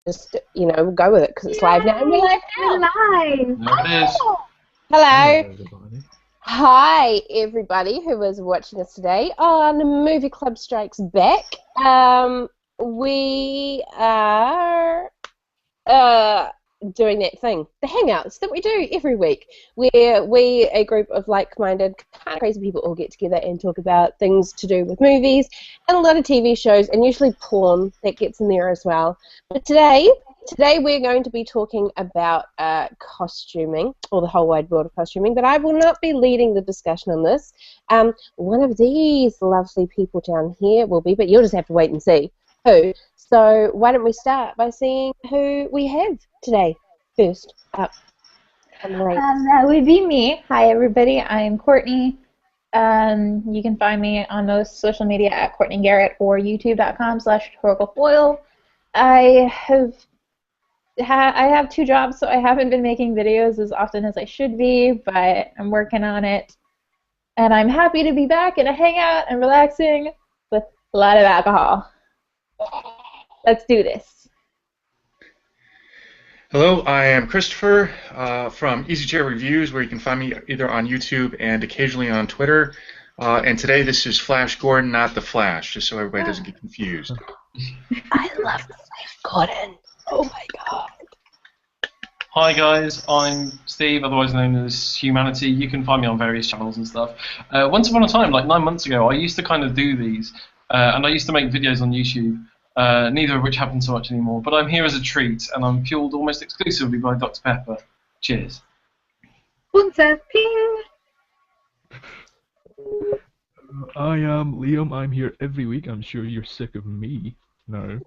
just, we'll go with it because it's live now. And we're live now. Live. There it is. Hello. Everybody. Hi, everybody who is watching us today on Movie Club Strikes Back. We are doing that thing, the Hangouts that we do every week, where we, a group of like-minded, kind of crazy people, all get together and talk about things to do with movies and a lot of TV shows, and usually porn that gets in there as well. But today we're going to be talking about costuming, or the whole wide world of costuming, but I will not be leading the discussion on this. One of these lovely people down here will be, but you'll just have to wait and see who. So why don't we start by seeing who we have today first up. That would be me. Hi, everybody. I'm Courtney. You can find me on most social media at Courtney Garrett or youtube.com/rhetoricalfoil. I have two jobs, so I haven't been making videos as often as I should be, but I'm working on it. And I'm happy to be back in a hangout and relaxing with a lot of alcohol. Let's do this. Hello, I am Christopher from Easy Chair Reviews, where you can find me either on YouTube and occasionally on Twitter. And today this is Flash Gordon, not the Flash, just so everybody doesn't get confused. I love the Flash Gordon. Oh my god. Hi guys, I'm Steve, otherwise known as Humanity. You can find me on various channels and stuff. Once upon a time, like 9 months ago, I used to kind of do these, and I used to make videos on YouTube, neither of which happen so much anymore. But I'm here as a treat, and I'm fueled almost exclusively by Dr. Pepper. Cheers. Sponsor, ping! I am Liam. I'm here every week. I'm sure you're sick of me now,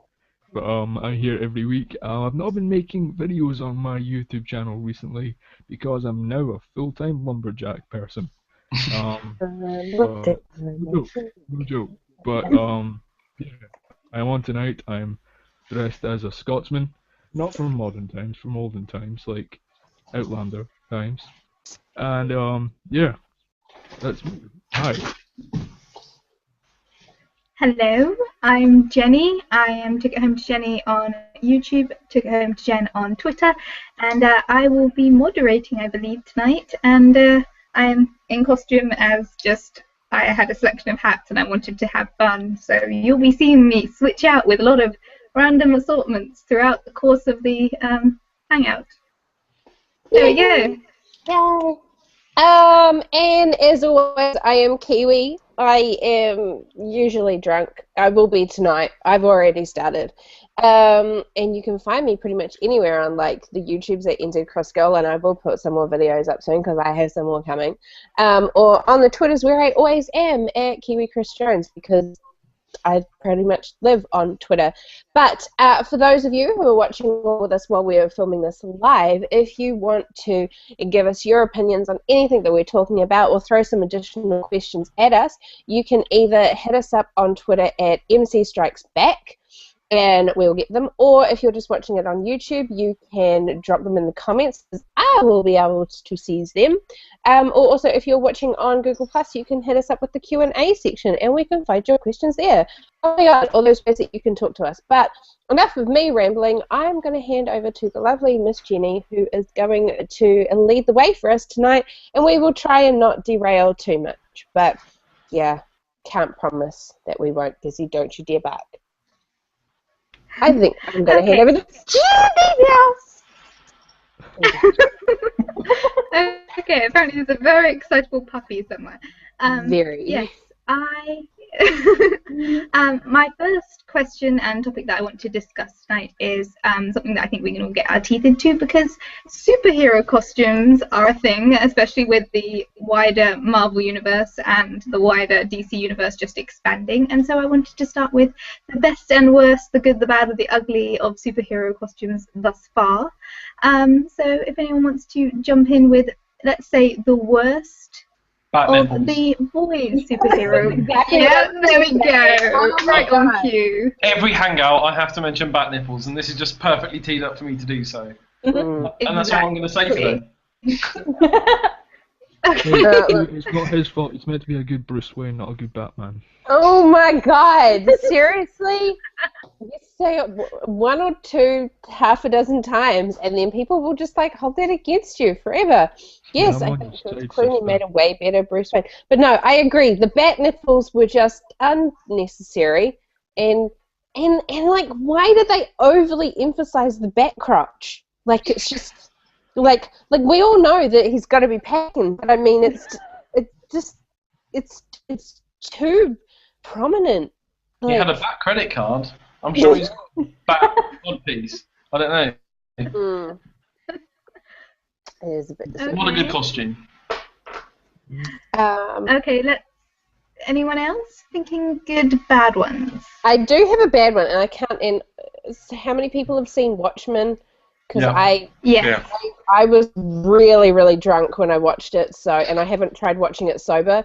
but I'm here every week. I've not been making videos on my YouTube channel recently because I'm now a full-time lumberjack person. No joke. But yeah, I'm on tonight. I'm dressed as a Scotsman, not from modern times, from olden times, like Outlander times. And yeah, that's me. Hi. Hello, I'm Jenny. I am Took It Home to Jenny on YouTube, Took It Home to Jen on Twitter, and I will be moderating, I believe, tonight. And I am in costume as just, I had a selection of hats and I wanted to have fun, so you'll be seeing me switch out with a lot of random assortments throughout the course of the Hangout. There we go. Yay. And as always, I am Kiwi. I am usually drunk. I will be tonight. I've already started. And you can find me pretty much anywhere on like the YouTubes at NZ Cross Girl, and I will put some more videos up soon because I have some more coming. Or on the Twitters where I always am at Kiwi Chris Jones, because I pretty much live on Twitter. But for those of you who are watching with us while we're filming this live, if you want to give us your opinions on anything that we're talking about or throw some additional questions at us, you can either hit us up on Twitter at MCStrikesBack, and we'll get them, or if you're just watching it on YouTube, you can drop them in the comments, because I will be able to seize them. Or also, if you're watching on Google+, you can hit us up with the Q&A section, and we can find your questions there. Oh my god, all those ways that you can talk to us. But enough of me rambling. I'm going to hand over to the lovely Miss Jenny, who is going to lead the way for us tonight, and we will try and not derail too much. But, yeah, can't promise that we won't, Gizzy, don't you dare bark. I think I'm going to hand over to Okay, apparently there's a very excitable puppy somewhere. Very. Yes, my first question and topic that I want to discuss tonight is something that I think we can all get our teeth into, because superhero costumes are a thing, especially with the wider Marvel universe and the wider DC universe just expanding. And so I wanted to start with the best and worst, the good, the bad, and the ugly of superhero costumes thus far. So if anyone wants to jump in with, let's say, the worst of the boys superhero. Exactly. Yeah, there we go. Right on cue. Every hangout, I have to mention bat nipples, and this is just perfectly teed up for me to do so. And that's all I'm going to say today. Okay. It's not his fault. It's meant to be a good Bruce Wayne, not a good Batman. Oh my God! Seriously? You say it one or two, half a dozen times, and then people will just like hold that against you forever. Yeah, Yes, I'm I on think your George side, Clooney sister. made a way better Bruce Wayne. But no, I agree. The bat nipples were just unnecessary, and like, why did they overly emphasize the bat crotch? Like, it's just like we all know that he's got to be packing, but I mean, it's too prominent. He had a Like, back credit card. I'm sure he's got a back odd piece. I don't know. mm, it is a bit disappointing. What a good costume. Okay, anyone else thinking good bad ones? I do have a bad one, and I can't. And how many people have seen Watchmen? Because Yeah. Yes. Yeah. I was really, really drunk when I watched it. So, and I haven't tried watching it sober.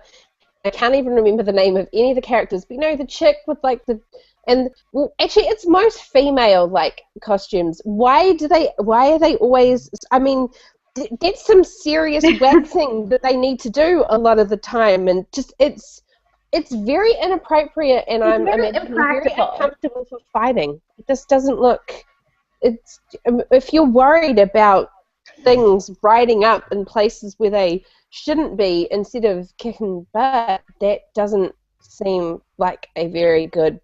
I can't even remember the name of any of the characters. But you know, the chick with like well, actually, it's most female like costumes. Why are they always? I mean, that's some serious waxing that they need to do a lot of the time, and just it's very inappropriate, and I'm very imagining very impractical. uncomfortable for fighting. It just doesn't look. It's if you're worried about things riding up in places where they shouldn't be instead of kicking butt, that doesn't seem like a very good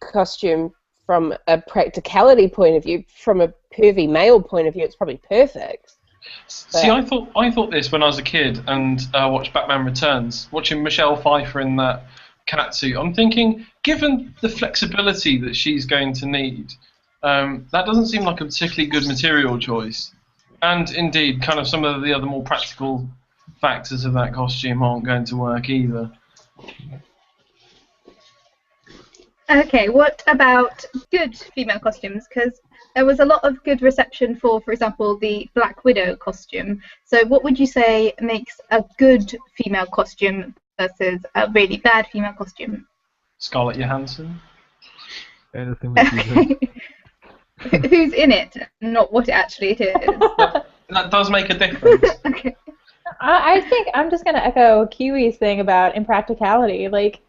costume from a practicality point of view. From a pervy male point of view, it's probably perfect. See, I thought this when I was a kid and watched Batman Returns, watching Michelle Pfeiffer in that cat suit. I'm thinking, given the flexibility that she's going to need, that doesn't seem like a particularly good material choice. And indeed, kind of some of the other more practical factors of that costume aren't going to work either. Okay, what about good female costumes? Because there was a lot of good reception for example, the Black Widow costume. So what would you say makes a good female costume versus a really bad female costume? Scarlett Johansson. Anything that she's in. Okay. Who's in it, not what actually it is. That does make a difference. Okay. I think I'm just gonna echo Kiwi's thing about impracticality. Like,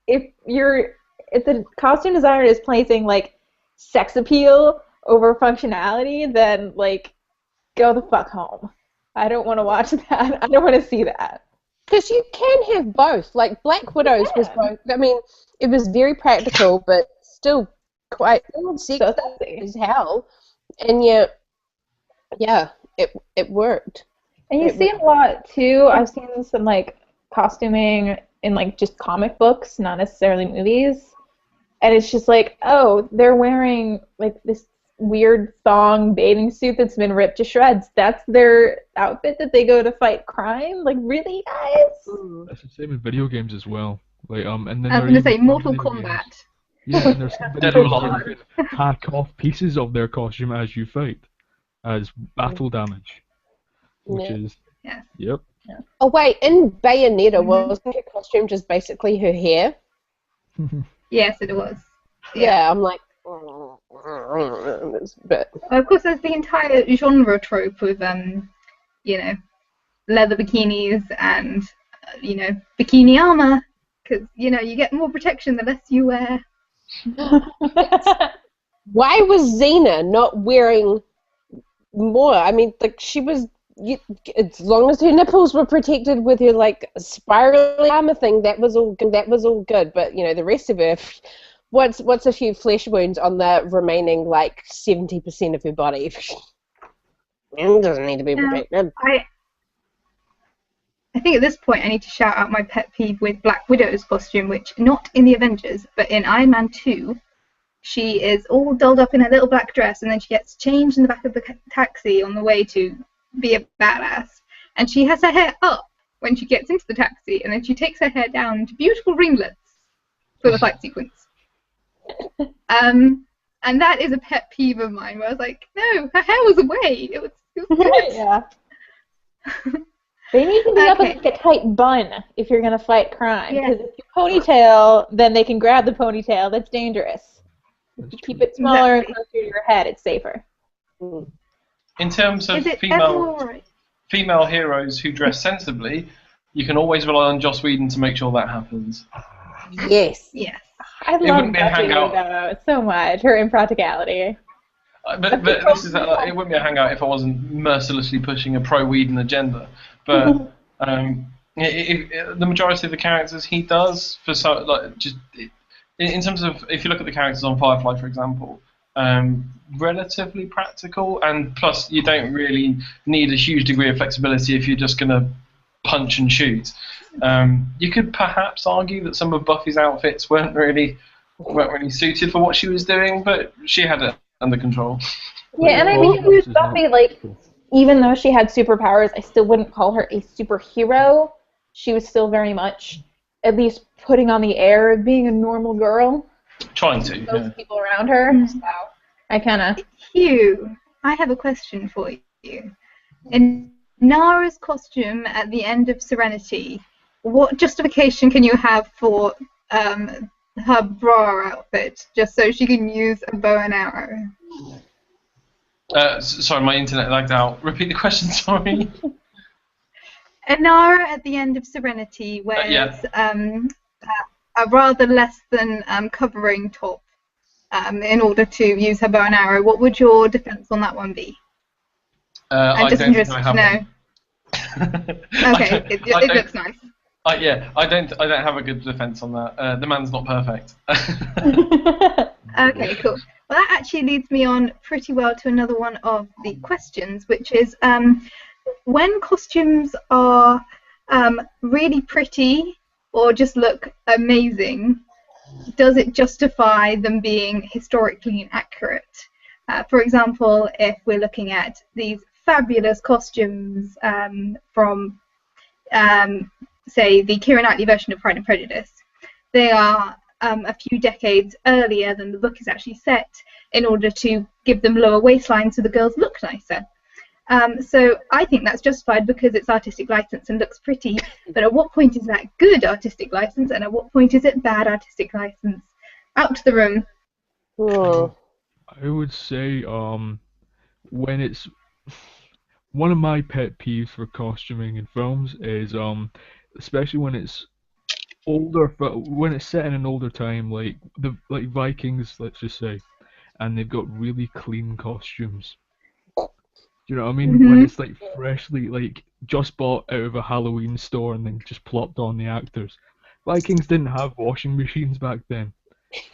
if the costume designer is placing like sex appeal over functionality, then like go the fuck home. I don't want to watch that. I don't want to see that. Because you can have both. Like Black Widows was both. I mean, it was very practical, but still quite sexy So sexy. as hell. And yet, yeah, it worked. And you see a lot too. I've seen some like costuming in like just comic books, not necessarily movies. And it's just like, oh, they're wearing like this weird thong bathing suit that's been ripped to shreds. That's their outfit that they go to fight crime? Like, really, guys? That's the same in video games as well. Like and then I was there are going to say even Mortal video games. Kombat. Yeah, and there's some Dead video or games Alive. that can hack off pieces of their costume as you fight, as battle damage, which Yeah. is Yes. yep. Oh wait, in Bayonetta, wasn't her costume just basically her hair? Yes, it was. Yeah, I'm like, but Of course, there's the entire genre trope with, leather bikinis and, bikini armor. Because, you get more protection the less you wear. why was Xena not wearing more? I mean, like she was. As long as her nipples were protected with her like spiraling armor thing, that was all good. That was all good. But the rest of her, what's a few flesh wounds on the remaining like 70% of her body? It doesn't need to be protected. I think at this point I need to shout out my pet peeve with Black Widow's costume, which not in the Avengers, but in Iron Man 2, she is all dolled up in a little black dress, and then she gets changed in the back of the taxi on the way to be a badass. And she has her hair up when she gets into the taxi, and then she takes her hair down to beautiful ringlets for the fight sequence. And that is a pet peeve of mine, where I was like, no, her hair was away. It was good. Yeah. They need to be up Okay. in like a tight bun if you're gonna fight crime. Yeah. Because if you ponytail, then they can grab the ponytail. That's dangerous. If you keep it smaller and Exactly. closer to your head, it's safer. In terms of Is it female, ever alright? female heroes who dress sensibly, you can always rely on Joss Whedon to make sure that happens. Yes. Yes. I It love wouldn't be a Buffy hangout. though so much. Her impracticality. But this is it wouldn't be a hangout if I wasn't mercilessly pushing a pro Whedon agenda. But the majority of the characters he does for in terms of, if you look at the characters on Firefly, for example, relatively practical, and plus you don't really need a huge degree of flexibility if you're just going to punch and shoot. You could perhaps argue that some of Buffy's outfits weren't really suited for what she was doing, but she had it under control. Yeah, and I mean, with Buffy, like, even though she had superpowers, I still wouldn't call her a superhero. She was still very much, at least, putting on the air of being a normal girl. Trying to. Those people around her. So I kind of. Hugh, I have a question for you. In Nara's costume at the end of Serenity, what justification can you have for her bra outfit, just so she can use a bow and arrow? Sorry, my internet lagged out. Repeat the question, sorry. Nara at the end of Serenity wears a rather less than covering top in order to use her bow and arrow. What would your defense on that one be? I'm just interested to know. Okay, it looks nice. I don't have a good defense on that. The man's not perfect. Okay, cool. Well, that actually leads me on pretty well to another one of the questions, which is when costumes are really pretty or just look amazing, does it justify them being historically inaccurate? For example, if we're looking at these fabulous costumes from, say, the Keira Knightley version of Pride and Prejudice, they are a few decades earlier than the book is actually set in order to give them lower waistlines so the girls look nicer. So I think that's justified because it's artistic license and looks pretty, but at what point is that good artistic license and at what point is it bad artistic license? Out to the room. I would say when it's one of my pet peeves for costuming in films is especially when it's older, but when it's set in an older time, like Vikings, let's just say, and they've got really clean costumes. Do you know what I mean? When it's like freshly, like just bought out of a Halloween store and then just plopped on the actors. Vikings didn't have washing machines back then.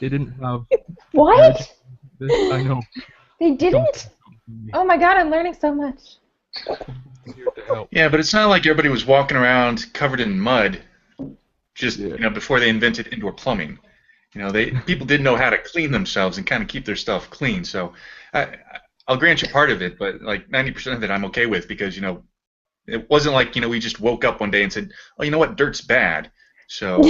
They didn't have. What? I know. They didn't? Oh my god, I'm learning so much. Here to help. Yeah, but it's not like everybody was walking around covered in mud just Yeah. before they invented indoor plumbing. People did know how to clean themselves and kind of keep their stuff clean. So I'll grant you part of it, but like 90% of it I'm okay with because it wasn't like we just woke up one day and said, oh, you know what, dirt's bad. So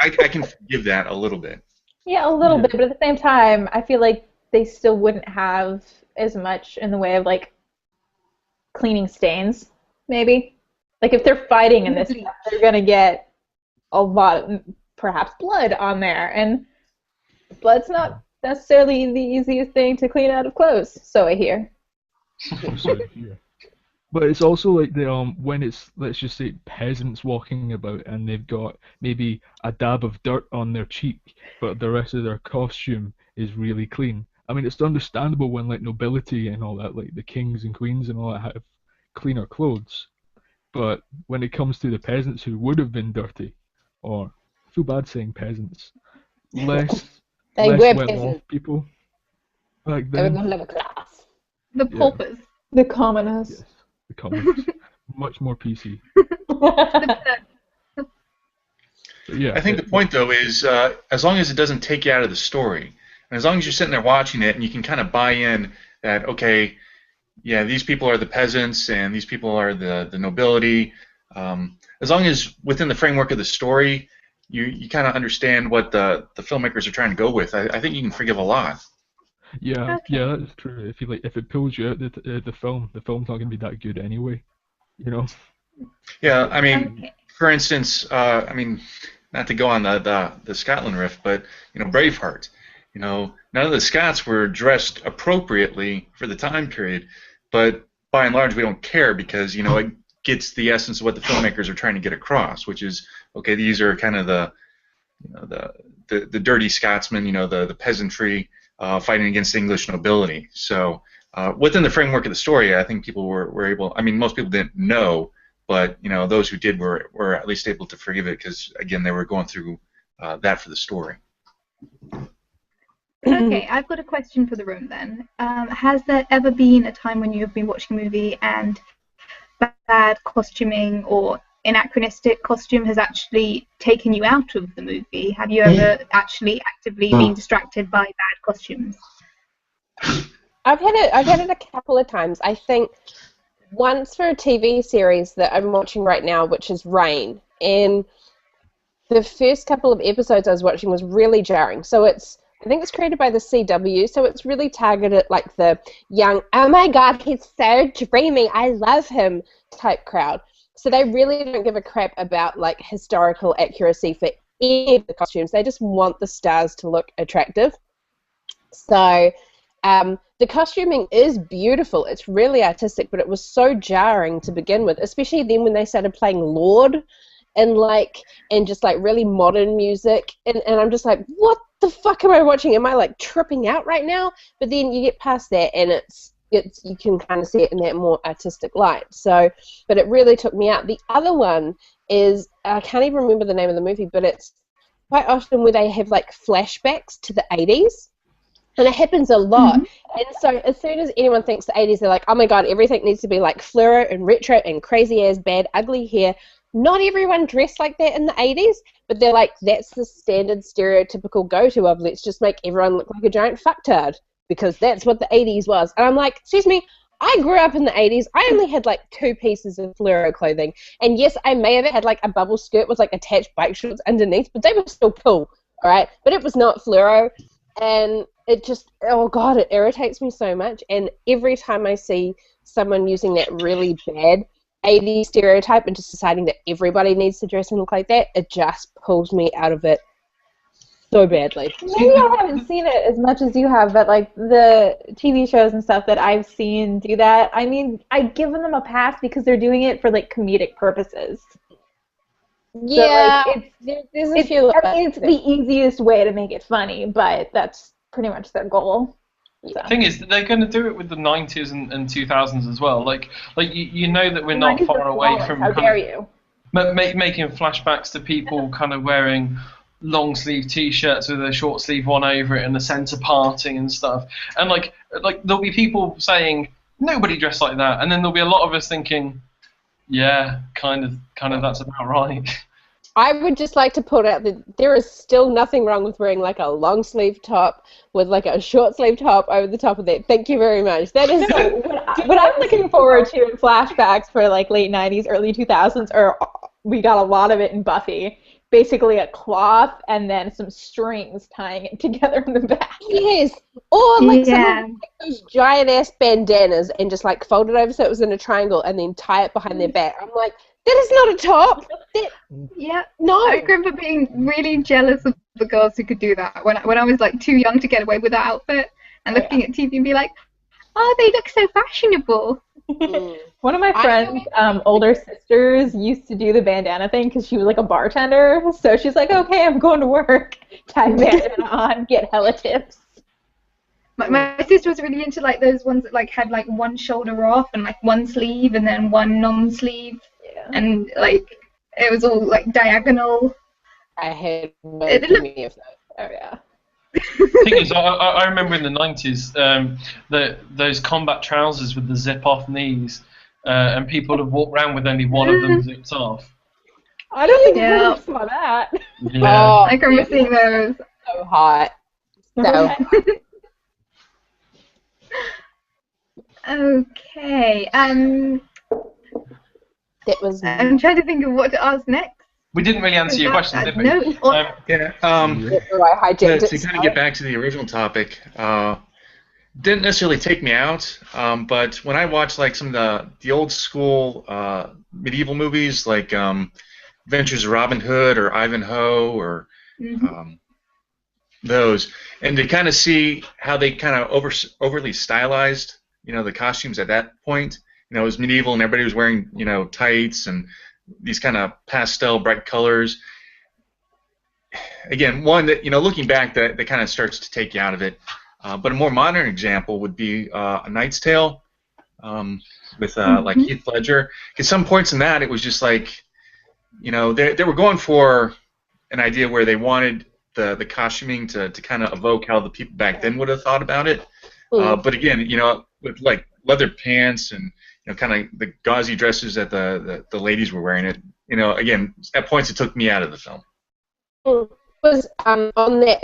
I can forgive that a little bit. Yeah, a little bit, but at the same time, I feel like they still wouldn't have as much in the way of like cleaning stains, maybe. Like if they're fighting in this stuff, they're gonna get a lot of perhaps blood on there, and blood's not necessarily the easiest thing to clean out of clothes, so I hear. But it's also like when it's, let's just say, peasants walking about and they've got maybe a dab of dirt on their cheek, but the rest of their costume is really clean. I mean, it's understandable when like nobility and all that, like the kings and queens and all that, have cleaner clothes. But when it comes to the peasants who would have been dirty, or I feel bad saying peasants, less They less were well-off peasants. people back They were then. not lower class. The paupers. The commoners. Yes, the commoners, much more PC. But yeah, I think the point, though, is as long as it doesn't take you out of the story, and as long as you're sitting there watching it and you can kind of buy in that, okay, yeah, these people are the peasants and these people are the nobility, as long as within the framework of the story you kind of understand what the filmmakers are trying to go with, I think you can forgive a lot. yeah, Okay. yeah, that's true. If it pulls you out the film's not going to be that good anyway, you know. Yeah, I mean, Okay. for instance, I mean, not to go on the Scotland riff, but Braveheart. None of the Scots were dressed appropriately for the time period, but by and large we don't care because gets the essence of what the filmmakers are trying to get across, which is, okay, these are kind of the, you know, the dirty Scotsmen, you know, the peasantry fighting against English nobility. So within the framework of the story, I think people were able. I mean, most people didn't know, but you know, those who did were at least able to forgive it because, again, they were going through that for the story. Okay, I've got a question for the room then. Has there ever been a time when you have been watching a movie and bad costuming or anachronistic costume has actually taken you out of the movie? Have you ever actually actively been distracted by bad costumes? I've had it a couple of times. I think once for a TV series that I'm watching right now, which is Rain, and the first couple of episodes I was watching was really jarring. So I think it's created by the CW, so it's really targeted at like the young, oh my god, he's so dreamy, I love him type crowd. So they really don't give a crap about like historical accuracy for any of the costumes. They just want the stars to look attractive. So the costuming is beautiful. It's really artistic, but it was so jarring to begin with, especially then when they started playing Lorde and just like really modern music, and I'm just like, what the fuck am I watching? Am I like tripping out right now? But then you get past that and it's you can kind of see it in that more artistic light. So, but it really took me out. The other one is, I can't even remember the name of the movie, but it's quite often where they have like flashbacks to the 80s. And it happens a lot. And so as soon as anyone thinks the 80s, they're like, oh my god, everything needs to be like fluoro and retro and crazy ass bad, ugly hair. Not everyone dressed like that in the 80s, but they're like, that's the standard stereotypical go-to of let's just make everyone look like a giant fucktard because that's what the 80s was. And I'm like, excuse me, I grew up in the 80s. I only had like 2 pieces of fluoro clothing. And yes, I may have had like a bubble skirt with like attached bike shorts underneath, but they were still cool, all right? But it was not fluoro. And it just, oh god, it irritates me so much. And every time I see someone using that really bad 80s stereotype and just deciding that everybody needs to dress and look like that, it just pulls me out of it so badly. Maybe I haven't seen it as much as you have, but like the TV shows and stuff that I've seen do that, I mean, I've given them a pass because they're doing it for like comedic purposes. Yeah, so, like, there's a few. I mean, it's the easiest way to make it funny, but that's pretty much their goal. So. The thing is, they're going to do it with the 90s and 2000s as well. Like you know that we're not far away from how dare you? Making flashbacks to people kind of wearing long sleeve T-shirts with a short sleeve one over it and the centre parting and stuff. And like there'll be people saying nobody dressed like that, and then there'll be a lot of us thinking, yeah, kind of that's about right. I would just like to put out that there is still nothing wrong with wearing like a long sleeve top with like a short sleeve top over the top of that. Thank you very much. That is what I'm looking forward to in flashbacks for like late 90s, early 2000s, or we got a lot of it in Buffy. Basically a cloth and then some strings tying it together in the back. Yes. Or like some those giant ass bandanas and just like fold it over so it was in a triangle and then tie it behind their back. I'm like, that is not a top. No. I remember being really jealous of the girls who could do that when I was like too young to get away with that outfit and looking at TV and be like, oh, they look so fashionable. One of my friends' older sisters used to do the bandana thing because she was like a bartender. So she's like, okay, I'm going to work. Tie bandana on, get hella tips. My sister was really into like those ones that like had like one shoulder off and like one sleeve and then one non-sleeve. Yeah. And like it was all like diagonal. I had many of those. Oh yeah. The thing is, I remember in the 90s those combat trousers with the zip-off knees, and people would walk around with only one of them zipped off. I don't think I ever saw that. Yeah. Oh, I remember seeing those. So hot. So okay. That was. I'm trying to think of what to ask next. We didn't really answer your question, did we? No. To kind of get back to the original topic, didn't necessarily take me out, but when I watched like some of the old school medieval movies, like Adventures of Robin Hood or Ivanhoe or those, and to kind of see how they kind of overly stylized, the costumes at that point, it was medieval and everybody was wearing, tights and these kind of pastel bright colors. Again, one that, looking back, that kind of starts to take you out of it. But a more modern example would be A Knight's Tale with like Heath Ledger. At some points in that, it was just like, they were going for an idea where they wanted the costuming to kind of evoke how the people back then would have thought about it. But again, with like leather pants and kind of the gauzy dresses that the ladies were wearing, it again, at points it took me out of the film. Was on that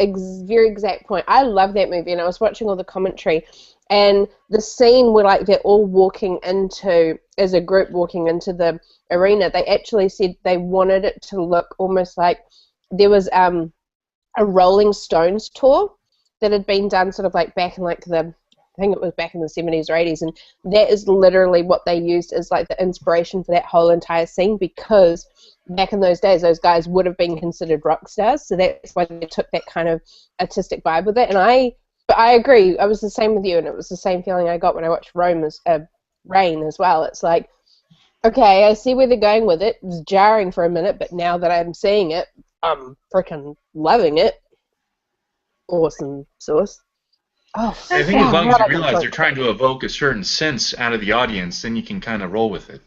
very exact point. I love that movie, and I was watching all the commentary, and the scene where like they're all walking into, as a group walking into the arena, they actually said they wanted it to look almost like there was a Rolling Stones tour that had been done sort of like back in like I think it was back in the 70s or 80s, and that is literally what they used as like the inspiration for that whole entire scene, because back in those days those guys would have been considered rock stars, so that's why they took that kind of artistic vibe with it. And but I agree, I was the same with you, and it was the same feeling I got when I watched Rain as well. It's like, okay, I see where they're going with it. It was jarring for a minute, but now that I'm seeing it, I'm freaking loving it. Awesome sauce. Oh, I think as long as you realize they're trying to evoke a certain sense out of the audience, then you can kind of roll with it.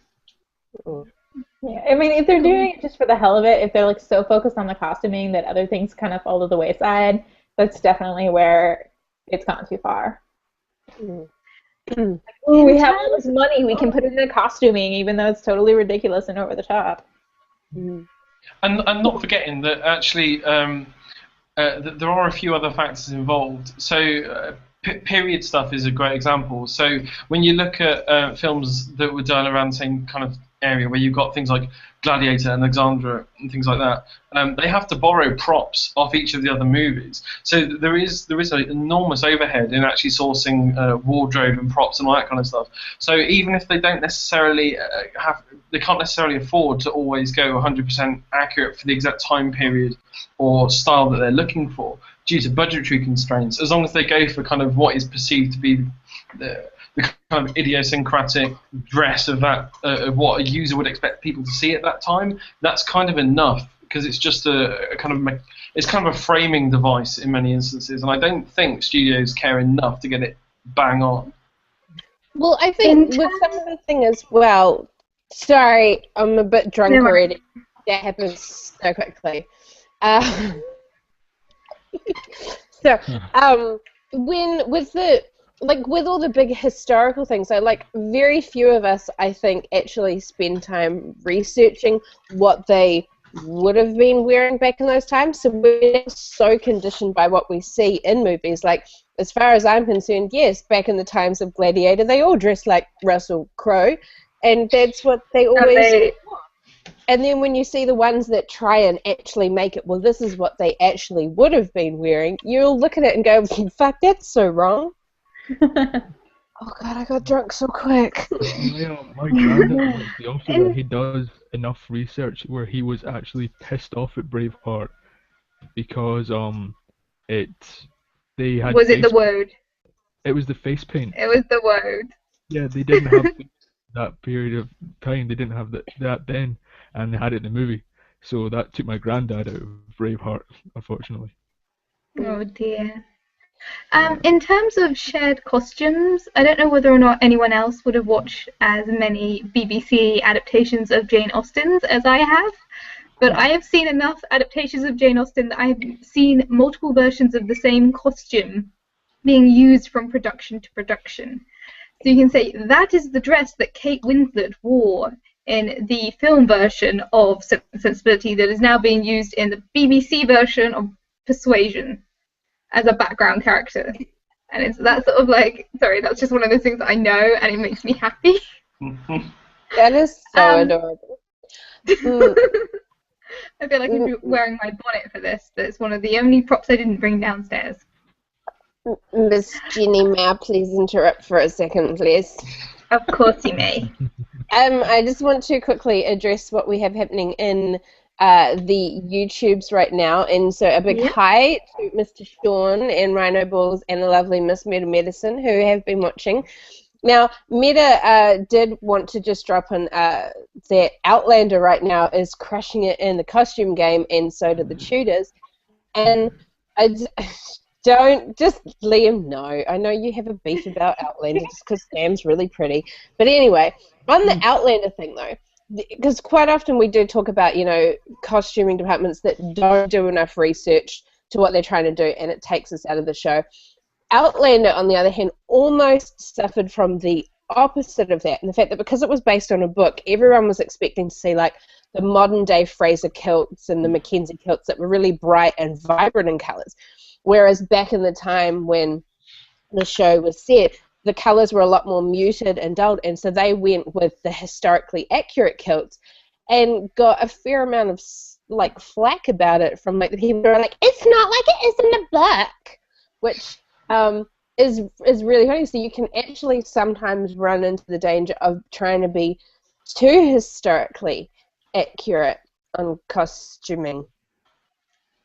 Yeah, I mean, if they're doing it just for the hell of it, if they're like so focused on the costuming that other things kind of fall to the wayside, that's definitely where it's gone too far. Ooh, we have all this money, we can put it in the costuming, even though it's totally ridiculous and over the top. And not forgetting that actually there are a few other factors involved. So period stuff is a great example. So when you look at films that were done around the same kind of area, where you've got things like Gladiator and Alexandra and things like that, they have to borrow props off each of the other movies. So there is an enormous overhead in actually sourcing wardrobe and props and all that kind of stuff. So even if they don't necessarily they can't necessarily afford to always go 100% accurate for the exact time period or style that they're looking for due to budgetary constraints, as long as they go for kind of what is perceived to be the kind of idiosyncratic dress of that of what a user would expect people to see at that time, that's kind of enough, because it's just it's kind of a framing device in many instances, and I don't think studios care enough to get it bang on. Well, I think with some of the thing as well. Sorry, I'm a bit drunk already. That happens so quickly. When with all the big historical things, very few of us, I think, actually spend time researching what they would have been wearing back in those times. So we're so conditioned by what we see in movies. Like, as far as I'm concerned, yes, back in the times of Gladiator, they all dressed like Russell Crowe, and that's what they always wore. And then when you see the ones that try and actually make it, well, this is what they actually would have been wearing, you'll look at it and go, fuck, that's so wrong. Oh God, I got drunk so quick. My granddad was the opposite. That he does enough research where he was actually pissed off at Braveheart because they had. Was it the word? It was the face paint. It was the word. Yeah, they didn't have that period of time. They didn't have that then, and they had it in the movie. So that took my granddad out of Braveheart, unfortunately. Oh dear. In terms of shared costumes, I don't know whether or not anyone else would have watched as many BBC adaptations of Jane Austen's as I have, but I have seen enough adaptations of Jane Austen that I have seen multiple versions of the same costume being used from production to production. So you can say that is the dress that Kate Winslet wore in the film version of Sensibility that is now being used in the BBC version of Persuasion as a background character. And it's that sort of like, sorry, that's just one of those things that I know and it makes me happy. That is so adorable. I feel like I'm wearing my bonnet for this, but it's one of the only props I didn't bring downstairs. Miss Jenny, may I please interrupt for a second, please? Of course you may. I just want to quickly address what we have happening in the YouTubes right now, and so a big hi to Mr. Sean and Rhino Balls and the lovely Miss Meta Medicine who have been watching. Now, Meta did want to just drop in that Outlander right now is crushing it in the costume game, and so did the Tudors. And I don't just Liam. No, I know you have a beef about Outlander just because Sam's really pretty. But anyway, on the Outlander thing though, because quite often we do talk about costuming departments that don't do enough research to what they're trying to do, and it takes us out of the show. Outlander, on the other hand, almost suffered from the opposite of that, and the fact that because it was based on a book, everyone was expecting to see like the modern day Fraser kilts and the Mackenzie kilts that were really bright and vibrant in colours. Whereas back in the time when the show was set, the colours were a lot more muted and dulled, and so they went with the historically accurate kilts and got a fair amount of like flack about it from like the people who are like, it's not like it is in the book, which is really funny. So you can actually sometimes run into the danger of trying to be too historically accurate on costuming.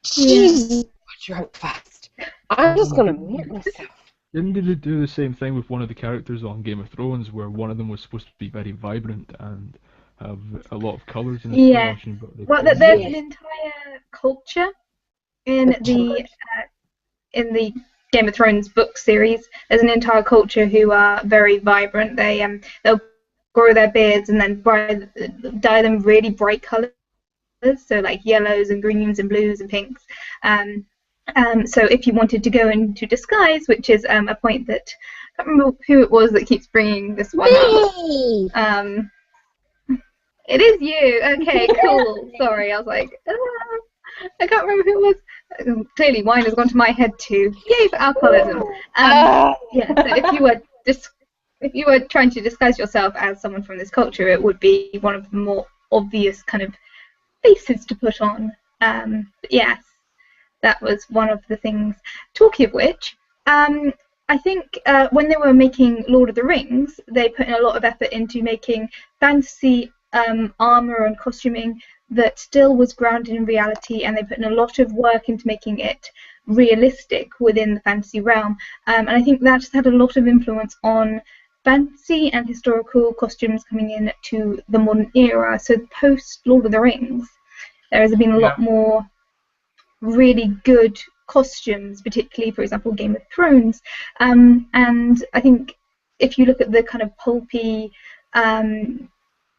Jesus, I drunk fast. I'm just gonna mute myself. Didn't they do the same thing with one of the characters on Game of Thrones, where one of them was supposed to be very vibrant and have a lot of colours in his costume? Well, there's an entire culture in the Game of Thrones book series. There's an entire culture who are very vibrant. They'll grow their beards and then dye them really bright colours, so like yellows and greens and blues and pinks. So if you wanted to go into disguise, which is a point that I can't remember who it was that keeps bringing this one up. It is you. Okay, cool. Sorry, I was like, I can't remember who it was. Clearly, wine has gone to my head too. Yay for alcoholism. Yeah. So if you were trying to disguise yourself as someone from this culture, it would be one of the more obvious kind of faces to put on. But yes, that was one of the things. Talking of which, I think when they were making Lord of the Rings, they put in a lot of effort into making fantasy armor and costuming that still was grounded in reality, and they put in a lot of work into making it realistic within the fantasy realm. And I think that just had a lot of influence on fantasy and historical costumes coming in to the modern era. So post Lord of the Rings, there has been a lot more really good costumes, particularly, for example, Game of Thrones. And I think if you look at the kind of pulpy,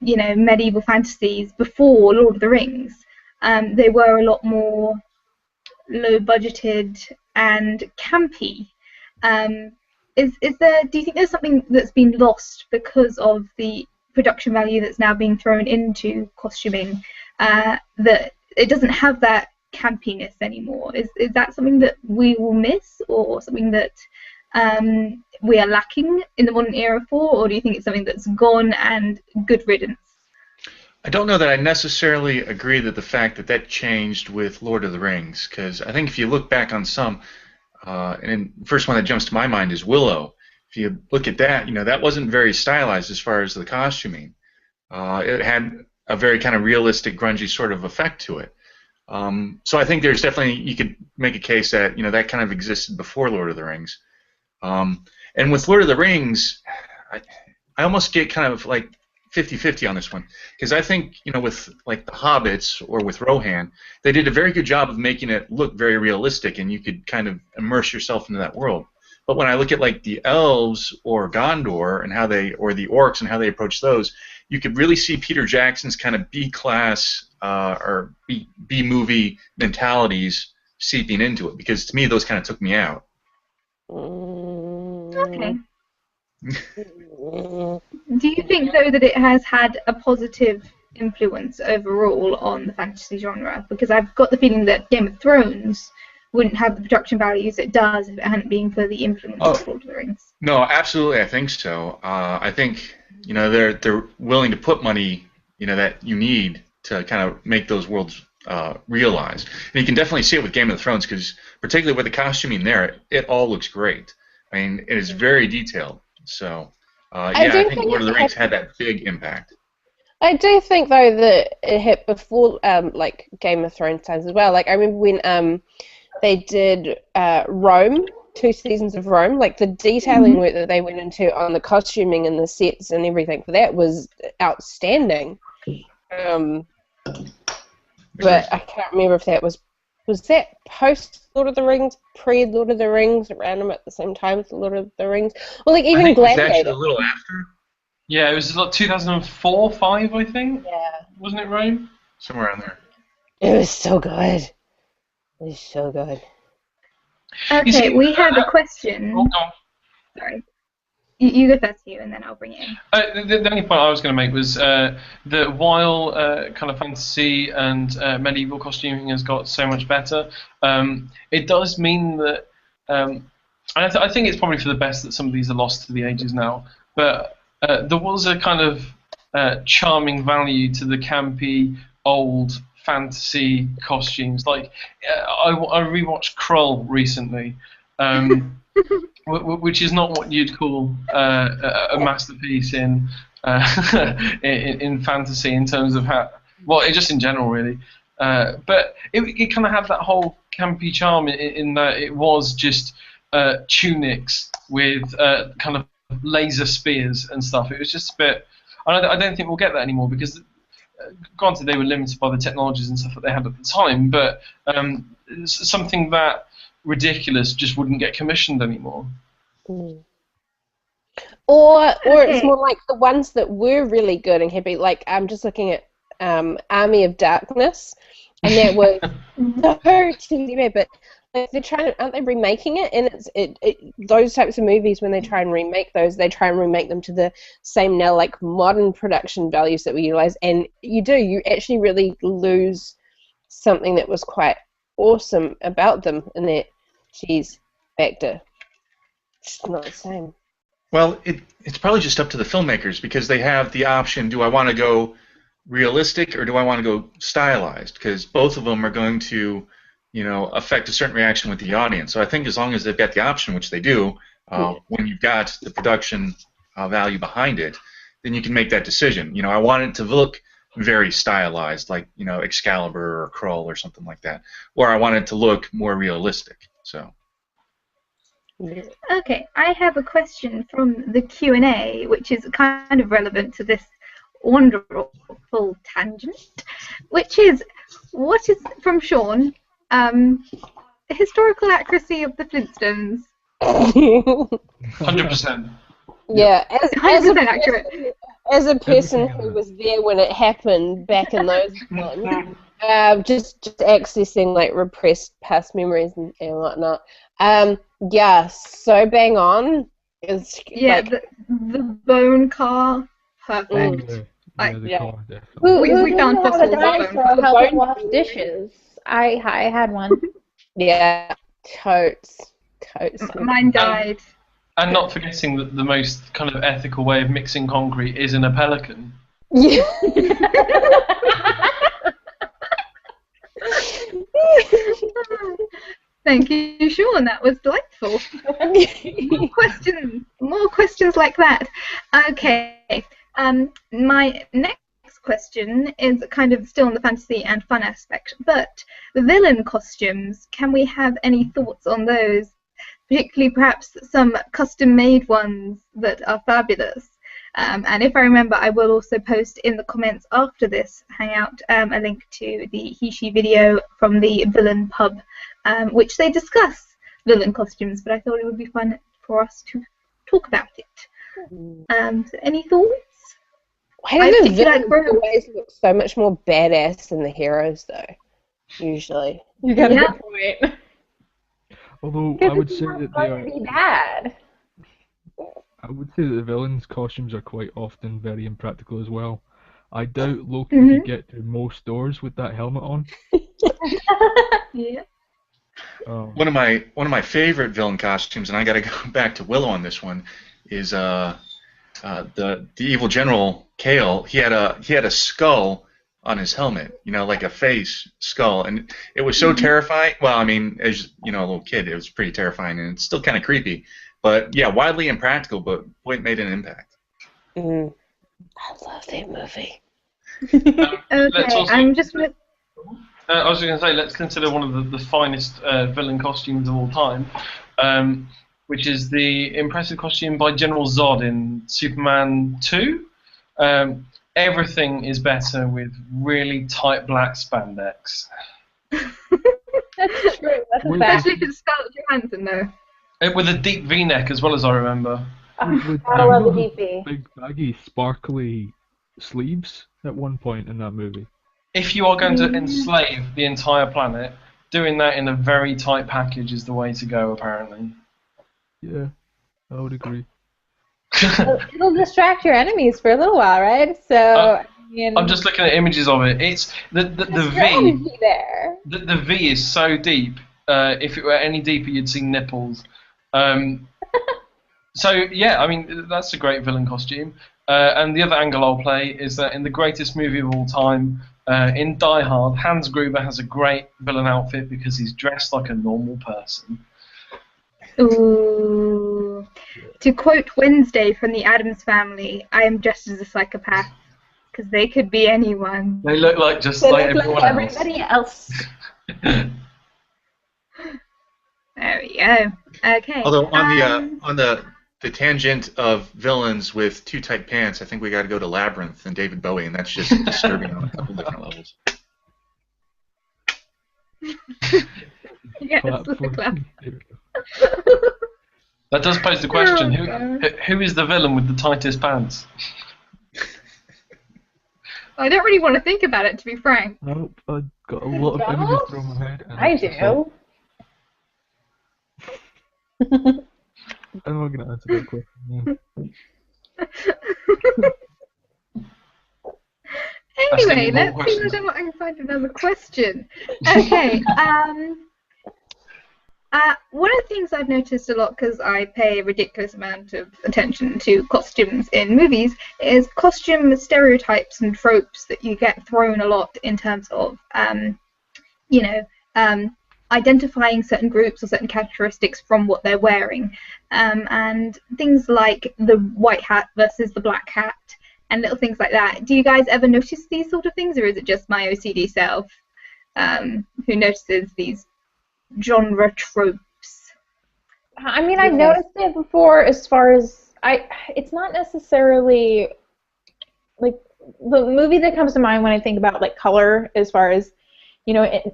medieval fantasies before Lord of the Rings, they were a lot more low-budgeted and campy. Do you think there's something that's been lost because of the production value that's now being thrown into costuming, that it doesn't have that campiness anymore? Is that something that we will miss, or something that we are lacking in the modern era for, or do you think it's something that's gone and good riddance? I don't know that I necessarily agree that the fact that changed with Lord of the Rings, because I think if you look back on some, and the first one that jumps to my mind is Willow. If you look at that, that wasn't very stylized as far as the costuming. It had a very kind of realistic, grungy sort of effect to it. So I think there's definitely, you could make a case that that kind of existed before Lord of the Rings. And with Lord of the Rings, I almost get kind of like 50-50 on this one, because I think with like the Hobbits or with Rohan, they did a very good job of making it look very realistic, and you could kind of immerse yourself into that world. But when I look at like the elves or Gondor and or the orcs and how they approach those, you could really see Peter Jackson's kind of B-class or B-movie mentalities seeping into it, because to me those kind of took me out. Okay. Do you think, though, that it has had a positive influence overall on the fantasy genre? Because I've got the feeling that Game of Thrones wouldn't have the production values it does if it hadn't been for the influence of Lord of the Rings. No, absolutely, I think so. I think they're willing to put money that you need to kind of make those worlds realized. And you can definitely see it with Game of Thrones, because particularly with the costuming there, it all looks great. I mean, it is very detailed. So, I think Lord of the Rings had that big impact. I do think, though, that it hit before, like, Game of Thrones times as well. Like, I remember when they did Rome, 2 seasons of Rome. Like the detailing work that they went into on the costuming and the sets and everything for that was outstanding. But I can't remember if that was that post Lord of the Rings, pre Lord of the Rings, around them at the same time as Lord of the Rings, or like I even think it was actually Gladiator. a little after, Yeah, it was like 2004, 5, I think. Yeah, Wasn't it, Rome? somewhere around there. it was so good. It was so good. You see, Okay, we had a question. Oh, go on. Sorry. You go first, Hugh, and then I'll bring it in. The only point I was going to make was that while kind of fantasy and medieval costuming has got so much better, it does mean that, and I think it's probably for the best that some of these are lost to the ages now, but there was a kind of charming value to the campy, old fantasy costumes. Like, I rewatched Krull recently. Which is not what you'd call a masterpiece in in fantasy in terms of how, well, just in general really. But it kind of had that whole campy charm in that it was just tunics with kind of laser spears and stuff. It was just a bit. I don't think we'll get that anymore because, granted, they were limited by the technologies and stuff that they had at the time. But something that ridiculous just wouldn't get commissioned anymore. Or it's Okay. more like the ones that were really good and happy. Like I'm just looking at Army of Darkness, and that was so cheesy, bad, but like aren't they remaking it? And those types of movies, when they try and remake those, they try and remake them to the same now like modern production values that we utilize, and you actually really lose something that was quite awesome about them in that cheese factor. It's not the same. Well, it's probably just up to the filmmakers because they have the option, do I want to go realistic or do I want to go stylized? Because both of them are going to, affect a certain reaction with the audience. So I think as long as they've got the option, which they do, when you've got the production value behind it, then you can make that decision. I want it to look very stylized, like, Excalibur or Krull or something like that. Or I want it to look more realistic. So. Okay, I have a question from the Q&A, which is kind of relevant to this wonderful tangent, which is, what is, from Sean, historical accuracy of the Flintstones? 100%. Yeah, as a 100% person, accurate. as a person who was there when it happened back in those times, just accessing like repressed past memories and whatnot. Yeah, so bang on. It's Yeah, like, the bone car, perfect. The car, definitely. We found have a fossils of dinosaur bone help cars. to wash dishes. I had one. yeah, totes. Mine died. And not forgetting that the most kind of ethical way of mixing concrete is in a pelican. Yeah. Thank you, Sean. That was delightful. More questions like that. Okay. My next question is kind of still on the fantasy and fun aspect, but the villain costumes. Can we have any thoughts on those? Particularly, perhaps some custom-made ones that are fabulous. And if I remember, I will also post in the comments after this Hangout a link to the He/She video from the Villain Pub, which they discuss villain costumes, but I thought it would be fun for us to talk about it. So any thoughts? Why do the villains always look so much more badass than the heroes, though? Usually. You got a Yeah. good point. Although I would say that they are. Be bad. I would say that the villains' costumes are quite often very impractical as well. I doubt Loki Mhm. could get to most stores with that helmet on. Yeah. One of my favorite villain costumes, and I got to go back to Willow on this one, is the evil general Kale. He had a skull on his helmet, like a face skull, and it was so terrifying. Well, I mean, as a little kid, it was pretty terrifying, and it's still kind of creepy. But yeah, widely impractical, but boy, it made an impact. I love that movie. Okay, I'm just with. I was going to say, let's consider one of the finest villain costumes of all time. which is the impressive costume by General Zod in Superman 2. Everything is better with really tight black spandex. That's true. That's a Wait, fact. Especially if it's Scarlett Johansson, though. With a deep V-neck as well as I remember. Gotta love the DP. Big baggy sparkly sleeves at one point in that movie. If you are going to enslave the entire planet, doing that in a very tight package is the way to go, apparently. Yeah, I would agree. It'll distract your enemies for a little while, right? So, I mean, I'm just looking at images of it. It's the there's V. energy there. The V is so deep. If it were any deeper, you'd see nipples. So yeah, I mean that's a great villain costume. And the other angle I'll play is that in the greatest movie of all time, in Die Hard, Hans Gruber has a great villain outfit because he's dressed like a normal person. Ooh. To quote Wednesday from the Addams Family, I am dressed as a psychopath. Because they could be anyone. They look like just They like look like everyone else. everybody else. There we go. Okay. Although on the tangent of villains with too tight pants, I think we got to go to Labyrinth and David Bowie, and that's just disturbing on a couple different levels. Yes, Clap the for clap. David. That does pose the question: Oh, who is the villain with the tightest pants? I don't really want to think about it, to be frank. Nope, I've got a lot of images thrown in my head. And I it's just like, do. I'm not gonna answer that question. Man. Anyway, Asking more let's see questions. whether I can find another question. Okay. One of the things I've noticed a lot, because I pay a ridiculous amount of attention to costumes in movies, is costume stereotypes and tropes that you get thrown a lot in terms of, identifying certain groups or certain characteristics from what they're wearing. And things like the white hat versus the black hat and little things like that. Do you guys ever notice these sort of things, or is it just my OCD self who notices these genre tropes? I mean, I've noticed it before as far as it's not necessarily like the movie that comes to mind when I think about like color as far as,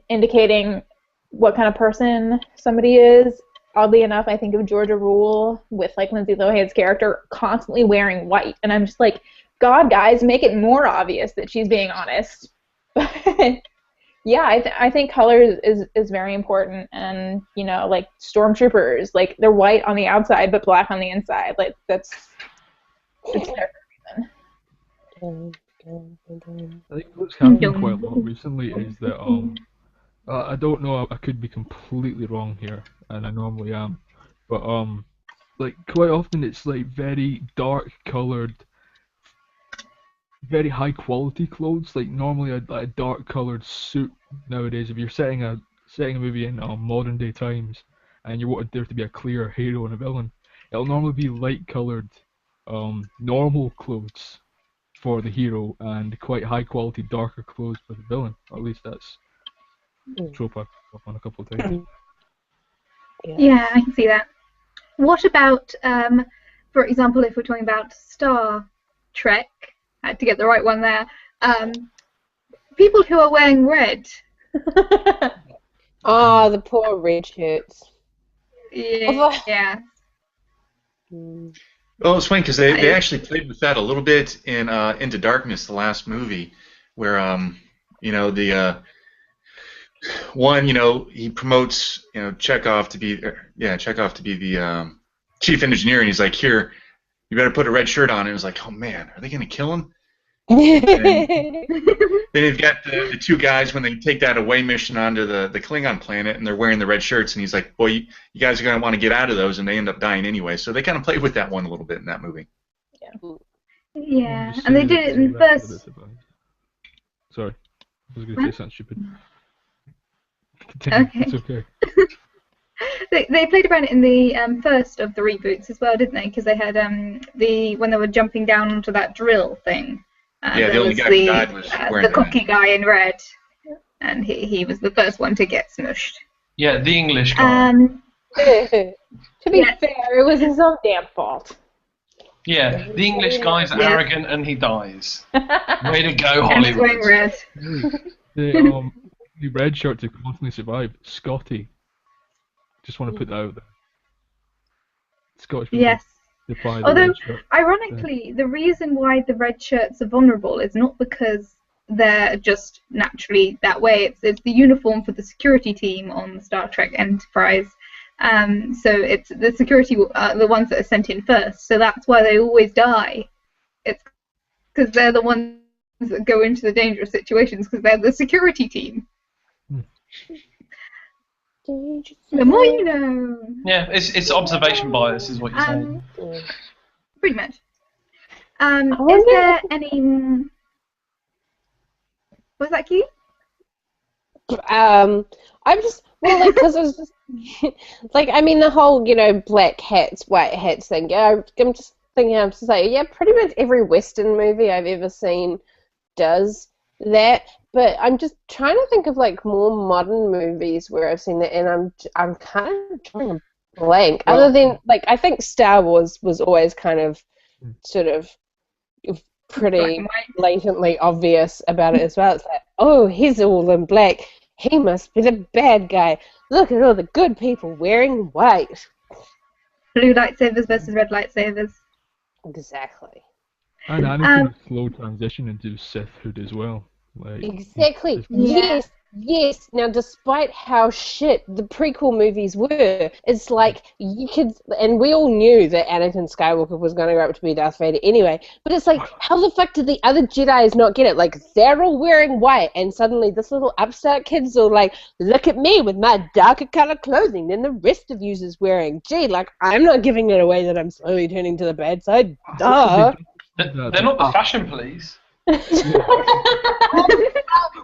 indicating what kind of person somebody is. Oddly enough, I think of Georgia Rule with like Lindsay Lohan's character constantly wearing white, and I'm just like, God, guys, make it more obvious that she's being honest. But yeah, I think color is very important, and like stormtroopers, like they're white on the outside but black on the inside. Like it's there for a reason. I think what's happening quite a lot recently is that I don't know, I could be completely wrong here, and I normally am, but like quite often it's like very dark colored, very high quality clothes. Like normally a dark colored suit nowadays, if you're setting a movie in modern day times and you want there to be a clear hero and a villain, it'll normally be light colored normal clothes for the hero and quite high quality darker clothes for the villain. Or at least that's a trope I've picked up on a couple of times. Yeah, I can see that. What about, for example, if we're talking about Star Trek, I had to get the right one there, people who are wearing red. Oh, the poor red shirts. Yeah. Well, it's funny because they actually played with that a little bit in Into Darkness, the last movie, where the one, he promotes Chekhov to be the chief engineer, and he's like, here, you better put a red shirt on. And it was like, oh man, are they gonna kill him? Then you've got the two guys when they take that away mission onto the Klingon planet, and they're wearing the red shirts, and he's like, boy, you guys are going to want to get out of those, and they end up dying anyway. So they kind of played with that one a little bit in that movie. Yeah, and they did it in the first... Sorry, I was going to say something stupid. Continue. Okay. It's okay. They played around it in the first of the reboots as well, didn't they? Because they had when they were jumping down onto that drill thing. Yeah, the only guy who died was wearing the cocky guy in red, and he was the first one to get smushed. Yeah, the English guy. To be Yes. fair, it was his own damn fault. Yeah, the English guy's Yes. arrogant and he dies. Way to go, And it's wearing Hollywood. red. The red shirt to constantly survive. Scotty. Just want to put that out there. Scottish people Yes. defy the Although, red shirt. ironically, the reason why the red shirts are vulnerable is not because they're just naturally that way. It's the uniform for the security team on Star Trek Enterprise. So it's the security, the ones that are sent in first. So that's why they always die. It's because they're the ones that go into the dangerous situations because they're the security team. The more you know. Yeah, it's observation bias, is what you're saying. Pretty much. Is there any? Was that Key? I'm just because it was just I mean the whole black hats, white hats thing. Yeah, I'm just thinking. I have to say, yeah, pretty much every Western movie I've ever seen does that. But I'm just trying to think of more modern movies where I've seen that, and I'm kind of drawing a blank. Well, Other than I think Star Wars was always kind of sort of pretty blatantly obvious about it as well. It's like, oh, he's all in black. He must be the bad guy. Look at all the good people wearing white. Blue lightsabers versus red lightsabers. Exactly. And Anakin's slow transition into Sithhood as well. Exactly. Yeah. Yes. Now, despite how shit the prequel movies were, it's like you could, and we all knew that Anakin Skywalker was going to grow up to be Darth Vader anyway. But it's like, how the fuck did the other Jedi's not get it? Like, they're all wearing white, and suddenly this little upstart kid's all like, "Look at me with my darker color clothing than the rest of yous is wearing." Gee, I'm not giving it away that I'm slowly turning to the bad side. Duh. They're not the fashion police.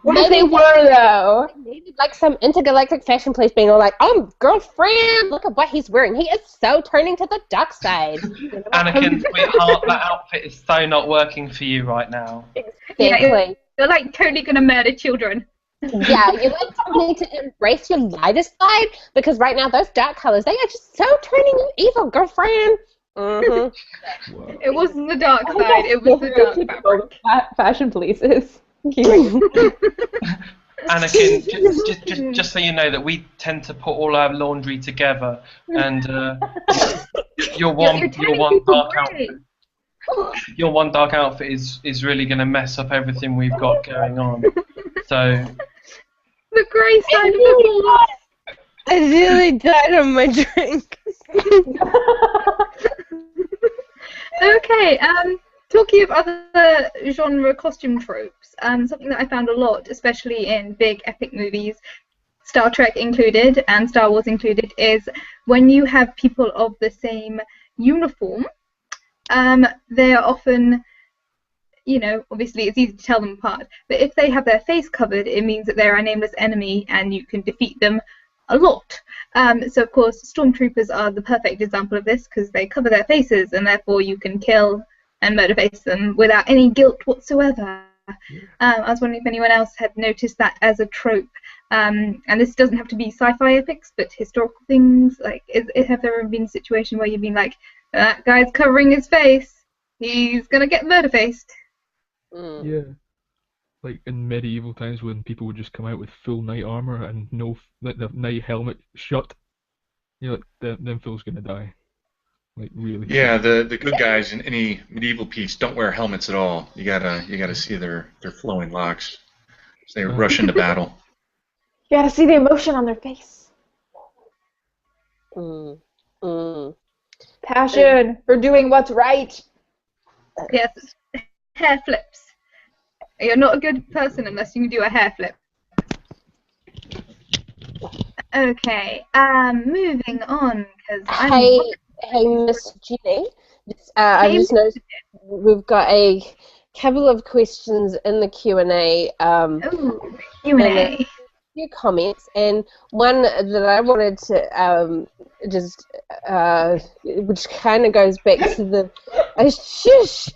Well, they were, though. Needed some intergalactic fashion police being all like, "Oh, girlfriend, look at what he's wearing. He is so turning to the dark side." Anakin, sweetheart, that outfit is so not working for you right now. Exactly. You're totally gonna murder children. Yeah, you need to embrace your lighter side because right now those dark colors, they are just so turning you evil, girlfriend. Mm-hmm. It wasn't the dark side, it was the dark fabric. Fashion polices. Anakin, just so you know that we tend to put all our laundry together, and your one dark outfit is really going to mess up everything we've got going on. So The grey side of the force. I really died on my drink. Okay, talking of other genre costume tropes, something that I found a lot, especially in big epic movies, Star Trek included and Star Wars included, is when you have people of the same uniform, they're often, obviously it's easy to tell them apart, but if they have their face covered, it means that they're a nameless enemy and you can defeat them a lot. So of course stormtroopers are the perfect example of this because they cover their faces and therefore you can kill and murder face them without any guilt whatsoever. I was wondering if anyone else had noticed that as a trope, and this doesn't have to be sci-fi epics but historical things. Have there ever been a situation where you've been like, that guy's covering his face, he's gonna get murder faced? Yeah. Like in medieval times when people would just come out with full knight armor and the knight helmet shut, them fools gonna die. Really. Yeah, the good guys in any medieval piece don't wear helmets at all. You gotta see their flowing locks as they rush into battle. You gotta see the emotion on their face. Passion for doing what's right. Yes, hair flips. You're not a good person unless you can do a hair flip. Okay, moving on, because Hey, Miss Jenny. I just noticed we've got a couple of questions in the Q&A. Q&A. Few comments, and one that I wanted to which kind of goes back to the shush.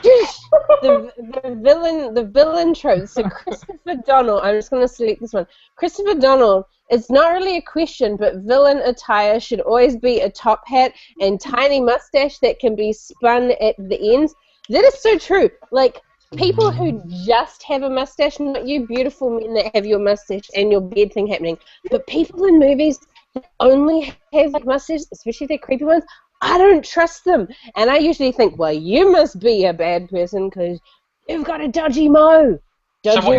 the villain trope. So Christopher Donald, I'm just going to select this one. Christopher Donald, it's not really a question, but villain attire should always be a top hat and tiny mustache that can be spun at the ends. That is so true. Like, people who just have a mustache, not you beautiful men that have your mustache and your beard thing happening, but people in movies that only have like mustaches, especially the creepy ones, I don't trust them. And I usually think, well, you must be a bad person because you've got a dodgy mo. So Dodgy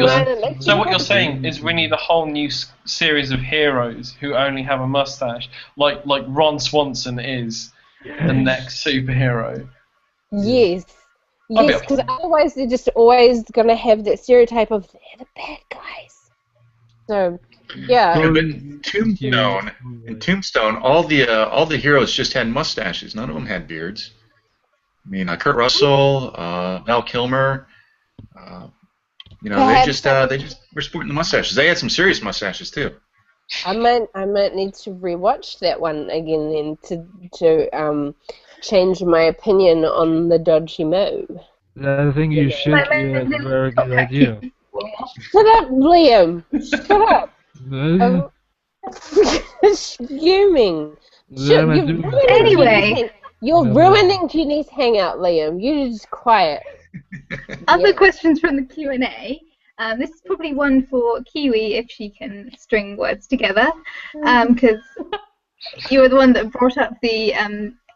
what you're saying is we need a whole new series of heroes who only have a mustache, like Ron Swanson is the next superhero. Yes. Yes, because otherwise they're just always going to have that stereotype of they're the bad guys. So, yeah. Yeah, but in Tombstone, all the heroes just had mustaches. None of them had beards. I mean, Kurt Russell, Val Kilmer, they just were sporting the mustaches. They had some serious mustaches too. I might need to rewatch that one again then to change my opinion on the dodgy mo. I think you should. Yeah, it's a very good idea. Shut up, Liam. Shut up. I'm fuming. Anyway. You're ruining Jenny's hangout, Liam. You're just quiet. Other questions from the Q&A. This is probably one for Kiwi if she can string words together, because you were the one that brought up the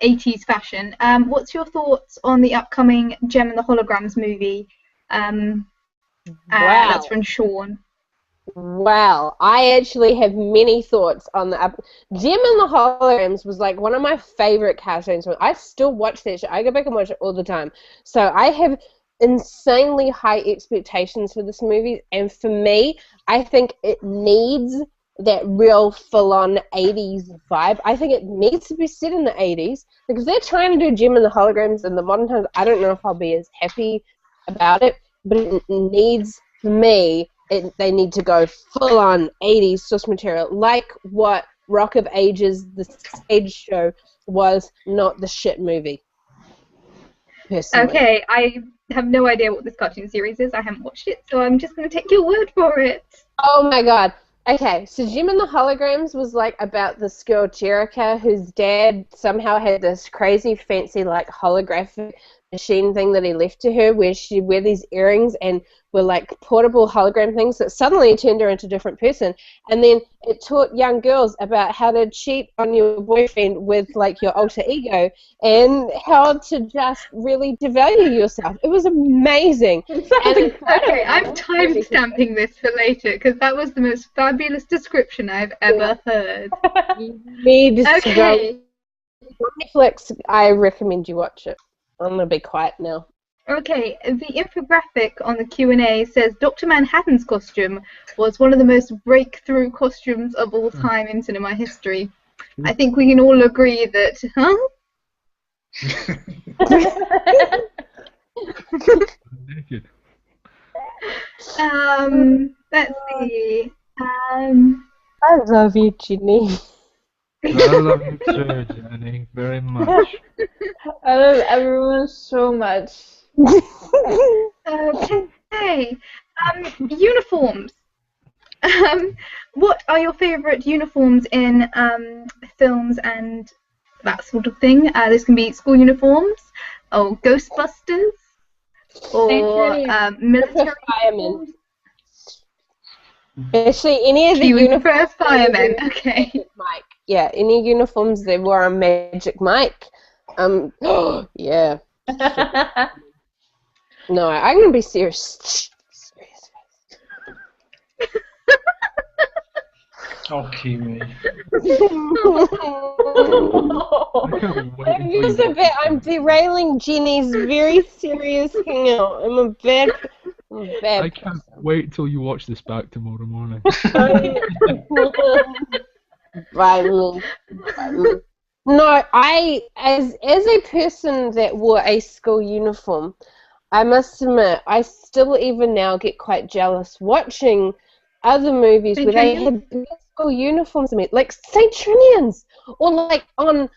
80s fashion. What's your thoughts on the upcoming Gem and the Holograms movie? Wow. That's from Sean. Wow, I actually have many thoughts on the Gem and the Holograms was like one of my favorite cartoons. I still watch that show. I go back and watch it all the time. So I have insanely high expectations for this movie, and for me, I think it needs that real full-on 80s vibe. I think it needs to be set in the 80s, because they're trying to do Gem and the Holograms in the modern times. I don't know if I'll be as happy about it, but it needs, for me, they need to go full-on 80s source material, like what Rock of Ages, the stage show, was, not the shit movie. Personally. Okay, I have no idea what this cartoon series is. I haven't watched it, so I'm just going to take your word for it. Oh my god. Okay, so Gem and the Holograms was like about this girl, Jerica, whose dad somehow had this crazy fancy like holographic machine thing that he left to her where she'd wear these earrings and were like portable hologram things that suddenly turned her into a different person. And then it taught young girls about how to cheat on your boyfriend with like your alter ego and how to just really devalue yourself. It was amazing. Okay, I'm time stamping this for later because that was the most fabulous description I've ever heard. You need to Okay. go. Netflix, I recommend you watch it. I'm gonna be quiet now. Okay, the infographic on the Q&A says Dr. Manhattan's costume was one of the most breakthrough costumes of all time in cinema history. I think we can all agree that, Naked. Let's see. I love you, Ginny. I love you too, Jenny, very much. I love everyone so much. Okay. Uniforms. What are your favourite uniforms in films and that sort of thing? This can be school uniforms, or Ghostbusters, or military firemen. Actually, any of the uniforms. Firemen. Okay. Mike. Yeah, any uniforms that wore a Magic Mike. Yeah. No, I'm gonna be serious. Oh, Kiwi. I'm derailing Jenny's very serious hangout. I'm a bad. I can't wait till you watch this back tomorrow morning. Right. No, as a person that wore a school uniform, I must admit, I still even now get quite jealous watching other movies where they had school uniforms, I mean, like St. Trinians, or like on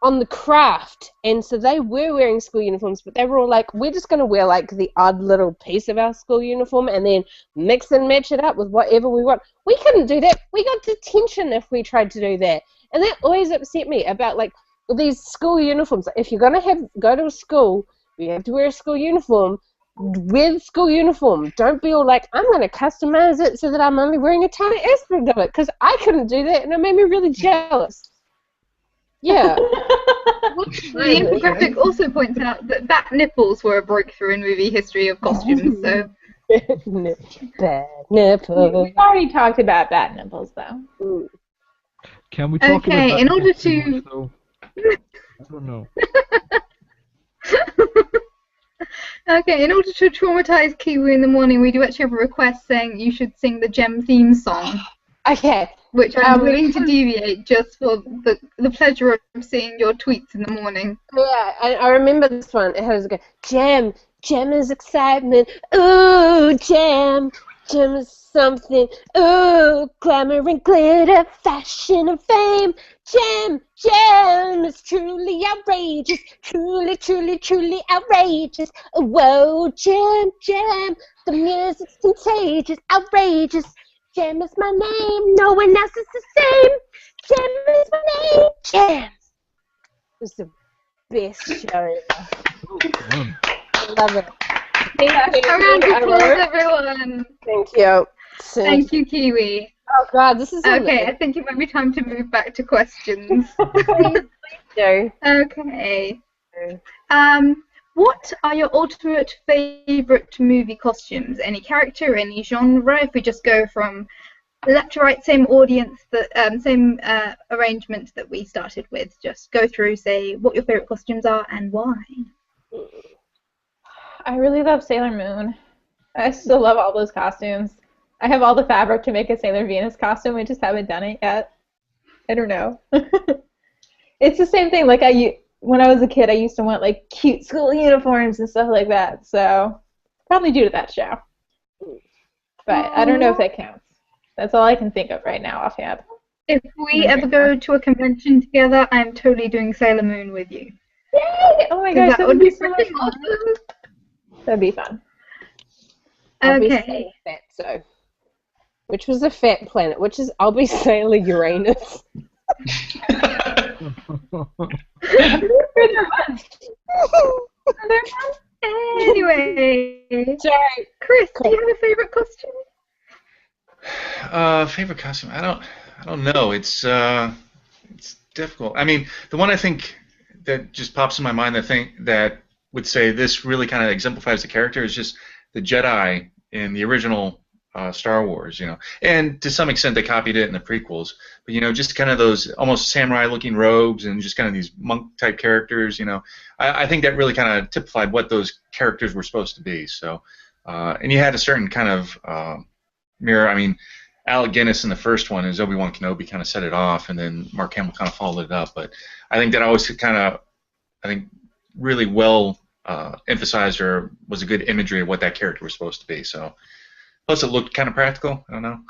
on the craft, and so they were wearing school uniforms, but they were all like, we're just going to wear like the odd little piece of our school uniform and then mix and match it up with whatever we want. We couldn't do that. We got detention if we tried to do that, and that always upset me about like these school uniforms. If you're going to go to a school, you have to wear a school uniform. Wear the school uniform. Don't be all like, I'm going to customize it so that I'm only wearing a tiny aspect of it, because I couldn't do that, and it made me really jealous. Yeah. The infographic also points out that bat nipples were a breakthrough in movie history of costumes. So Bad nipple. We've already talked about bat nipples, though. Can we talk Okay, about that in order too to- much, though? I don't know. okay, in order to traumatize Kiwi in the morning, we do actually have a request saying you should sing the Gem theme song, Okay. which I'm willing to deviate just for the pleasure of seeing your tweets in the morning. Yeah, I remember this one. It has a Gem. Gem is excitement. Ooh, Gem. Gem is something. Ooh, glamour and glitter, fashion and fame. Gem. Gem is truly outrageous. Truly, truly, truly outrageous. Whoa, Gem, Gem. The music's contagious, outrageous. Gem is my name. No one else is the same. Gem is my name. Gem. It's the best show ever. I love it. Thank you. A round of applause, everyone. Thank you. Thank you, Kiwi. Oh God, this is Okay, I think it might be time to move back to questions. do. Okay. What are your ultimate favorite movie costumes? Any character, any genre? If we just go from left to right, same audience, same arrangement that we started with. Just go through, say what your favorite costumes are and why. I really love Sailor Moon. I still love all those costumes. I have all the fabric to make a Sailor Venus costume. I just haven't done it yet. I don't know. It's the same thing. Like when I was a kid, I used to want like cute school uniforms and stuff like that. So probably due to that show. But I don't know if that counts. That's all I can think of right now offhand. If we ever go to a convention together, I'm totally doing Sailor Moon with you. Yay! Oh my gosh, That would be so much freaking fun. awesome. That'd be fun. I'll be Okay. Sailor Fatso, which was a fat planet. I'll be Sailor Uranus. Anyway, Sorry. Chris, do you have a favorite costume? Favorite costume? I don't know. It's difficult. I mean, the one I think that just pops in my mind, that would say this really kind of exemplifies the character, is just the Jedi in the original Star Wars, and to some extent they copied it in the prequels, but just kind of those almost samurai-looking robes and just kind of these monk-type characters, I think that really kind of typified what those characters were supposed to be. So, and you had a certain kind of mirror. I mean, Alec Guinness in the first one as Obi-Wan Kenobi kind of set it off, and then Mark Hamill kind of followed it up. But I think that always really well emphasized or was a good imagery of what that character was supposed to be. So, plus it looked kind of practical. I don't know.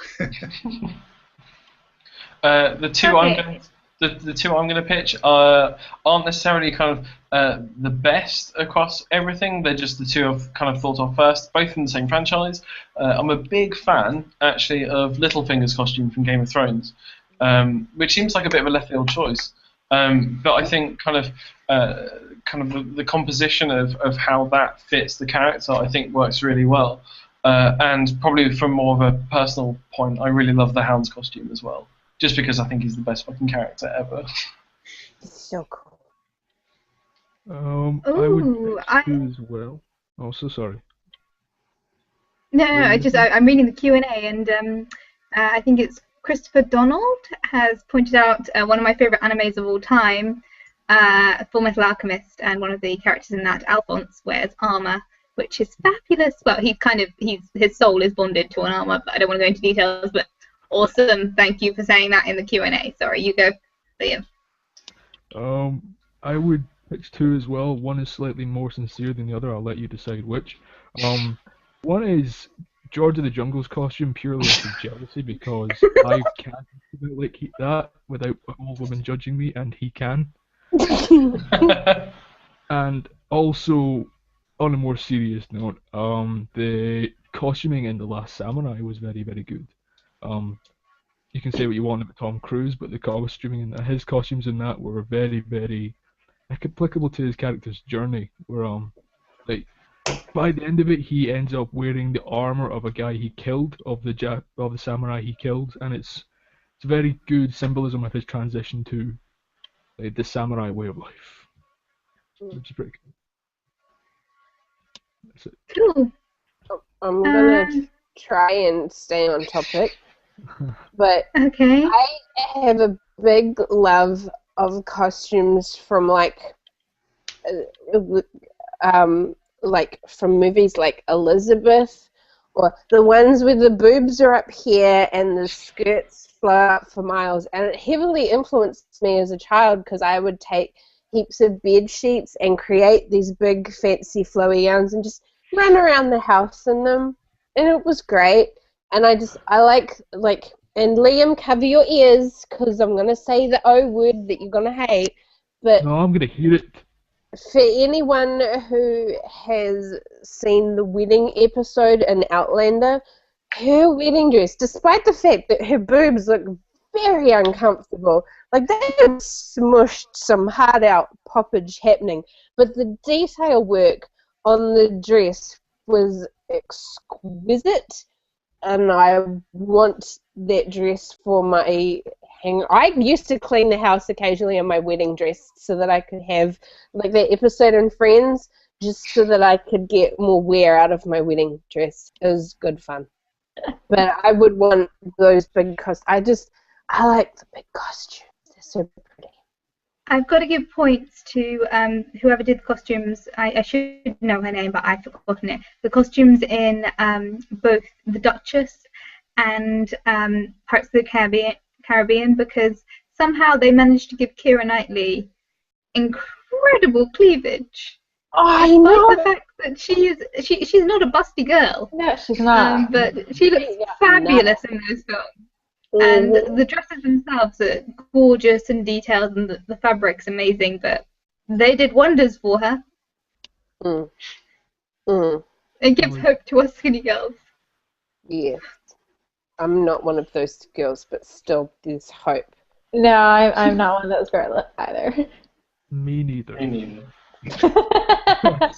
The two I'm going to pitch aren't necessarily kind of the best across everything. They're just the two I've kind of thought of first, both in the same franchise. I'm a big fan, actually, of Littlefinger's costume from Game of Thrones, which seems like a bit of a left field choice. But I think kind of the composition of how that fits the character, I think, works really well. And probably from more of a personal point, I really love the Hound's costume as well. Just because I think he's the best fucking character ever. So cool. I would pick two as well. Oh, so sorry. No, I'm reading the Q&A, and I think it's Christopher Donald has pointed out one of my favorite animes of all time, Full Metal Alchemist, and one of the characters in that, Alphonse, wears armor, which is fabulous. Well, his soul is bonded to an armor, but I don't want to go into details. But awesome! Thank you for saying that in the Q&A. Sorry, you go, Liam. I would pick two as well. One is slightly more sincere than the other. I'll let you decide which. One is George of the Jungle's costume purely out of jealousy because I can't do it like that without all women judging me, and he can. And also, on a more serious note, the costuming in The Last Samurai was very, very good. Um, you can say what you want about Tom Cruise, but the costuming and his costumes in that were very, very applicable to his character's journey. Where like by the end of it, he ends up wearing the armor of a guy he killed, of the samurai he killed, and it's very good symbolism of his transition to the samurai way of life, which is pretty cool. That's it. Cool. I'm gonna try and stay on topic, but Okay. I have a big love of costumes from like from movies like Elizabeth, or the ones where the boobs are up here and the skirts flow up for miles. And it heavily influenced me as a child because I would take heaps of bed sheets and create these big fancy flowy gowns and just run around the house in them, and it was great. And I like and Liam, cover your ears because I'm gonna say the O word that you're gonna hate. But No, I'm gonna hear it. for anyone who has seen the wedding episode in Outlander, her wedding dress, despite the fact that her boobs look very uncomfortable, like they have smushed some hard out poppage happening, but the detail work on the dress was exquisite, and I want that dress for my I used to clean the house occasionally in my wedding dress so that I could have like that episode in Friends, just so that I could get more wear out of my wedding dress. It was good fun. But I would want those big costumes. I like the big costumes. They're so pretty. I've got to give points to whoever did the costumes. I should know her name, but I've forgotten it. The costumes in both The Duchess and Pirates of the Caribbean, because somehow they managed to give Keira Knightley incredible cleavage. Oh, I Despite know. the fact that she's not a busty girl, No, she's not. but she looks fabulous in those films. And the dresses themselves are gorgeous and detailed, and the fabric's amazing, but they did wonders for her. Mm. Mm. It gives hope to us skinny girls. Yes. I'm not one of those girls, but still, there's hope. No, I'm not one of those girls either. Me neither. Me neither.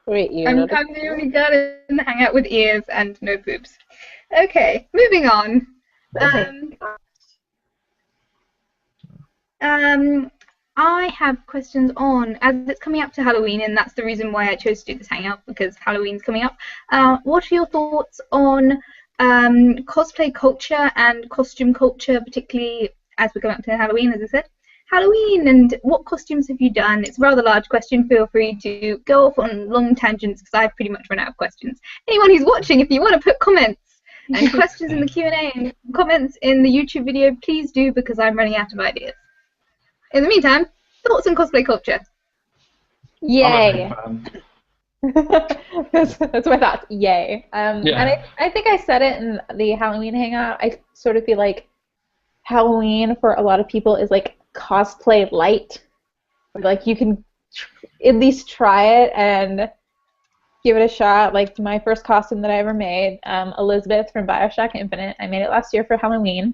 Wait, you I'm know. the only girl in the hangout with ears and no boobs. Okay, moving on. I have questions on, as it's coming up to Halloween, and that's the reason why I chose to do this hangout, because Halloween's coming up. What are your thoughts on cosplay culture and costume culture, particularly as we're coming up to Halloween, as I said? Halloween, and what costumes have you done? It's a rather large question. Feel free to go off on long tangents because I've pretty much run out of questions. Anyone who's watching, if you want to put comments and questions in the Q&A and comments in the YouTube video, please do, because I'm running out of ideas. In the meantime, thoughts on cosplay culture? Yay! I'm a big fan. That's my thoughts. Yay! Yeah. And I think I said it in the Halloween hangout. I sort of feel like Halloween for a lot of people is like cosplay light. Like you can at least try it and give it a shot. Like my first costume that I ever made, Elizabeth from BioShock Infinite. I made it last year for Halloween.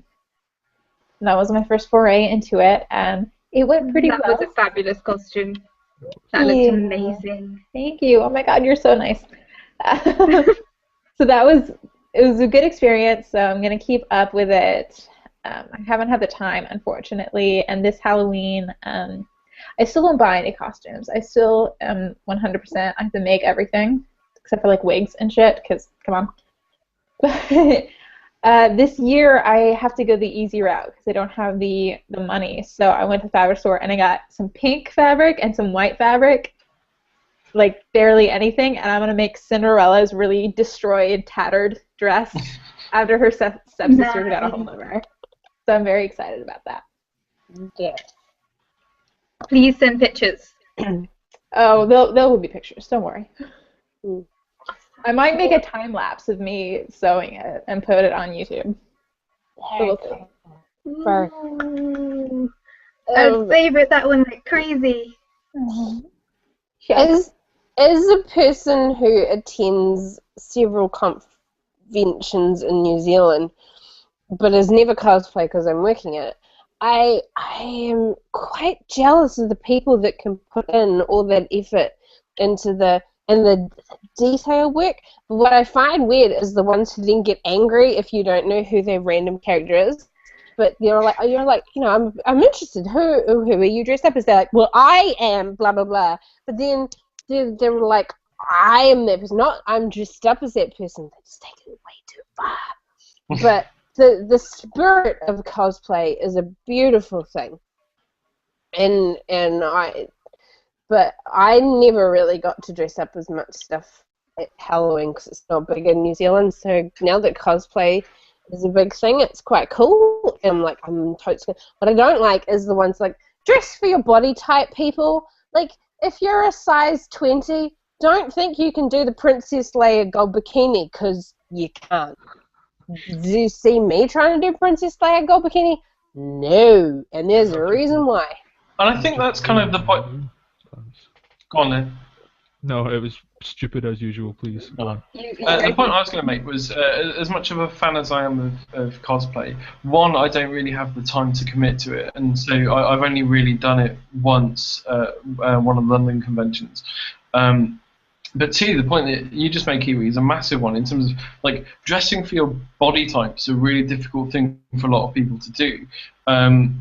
And that was my first foray into it, and it went pretty well. That was a fabulous costume. That looked amazing. Thank you. Oh my God, you're so nice. So it was a good experience. So I'm gonna keep up with it. I haven't had the time, unfortunately, and this Halloween, I still don't buy any costumes. I still am 100%. I have to make everything except for like wigs and shit. Cause come on. This year I have to go the easy route because I don't have the money. So I went to the fabric store and I got some pink fabric and some white fabric, like barely anything, and I'm gonna make Cinderella's really destroyed, tattered dress after her stepsister got a hold of her. So I'm very excited about that. Yeah. Please send pictures. Oh, there will be pictures. Don't worry. I might make a time lapse of me sewing it and put it on YouTube. So we'll see. Very I would favorite that one like crazy. As a person who attends several conventions in New Zealand, but has never cosplayed because I'm working at it, I am quite jealous of the people that can put in all that effort into the detail work. But what I find weird is the ones who then get angry if you don't know who their random character is. But you're like, I'm interested. Who are you dressed up as? They're like, well, I am blah blah blah. But then they're like, I am that person. Not I'm dressed up as that person. They just take it way too far. But the spirit of cosplay is a beautiful thing, but I never really got to dress up as much stuff at Halloween because it's not big in New Zealand. So now that cosplay is a big thing, it's quite cool. And I'm totally. What I don't like is the ones like dress for your body type people. Like if you're a size 20, don't think you can do the Princess Leia gold bikini because you can't. Do you see me trying to do Princess Leia gold bikini? No, and there's a reason why. And I think that's kind of the point. Go on then. No, it was stupid as usual, please. Go on. The point I was going to make was, as much of a fan as I am of cosplay, one, I don't really have the time to commit to it, and so I've only really done it once, one of the London conventions. But two, the point that you just made, Kiwi, is a massive one in terms of like dressing for your body type is a really difficult thing for a lot of people to do, and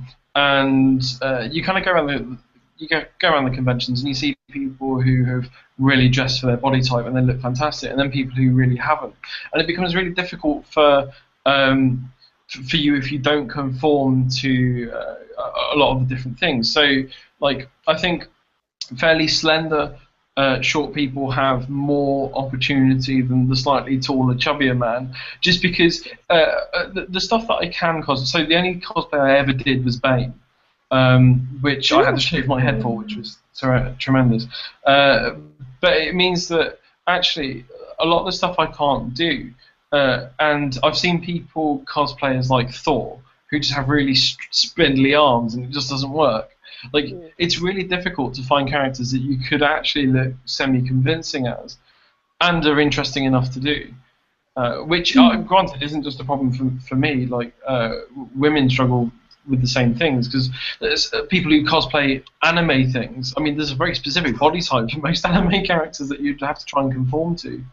you kind of go around the conventions and you see people who have really dressed for their body type and they look fantastic, and then people who really haven't, and it becomes really difficult for you if you don't conform to a lot of the different things. So, like, I think fairly slender, short people have more opportunity than the slightly taller, chubbier man, just because the stuff that I can cosplay. So the only cosplay I ever did was Bane, which I had to shave my head for, which was tremendous. But it means that actually a lot of the stuff I can't do, and I've seen people cosplay as like Thor, who just have really spindly arms, and it just doesn't work. Like, it's really difficult to find characters that you could actually look semi-convincing as, and are interesting enough to do. Which, granted, isn't just a problem for me. Like, women struggle with the same things, because there's people who cosplay anime things. I mean, there's a very specific body type for most anime characters that you'd have to try and conform to.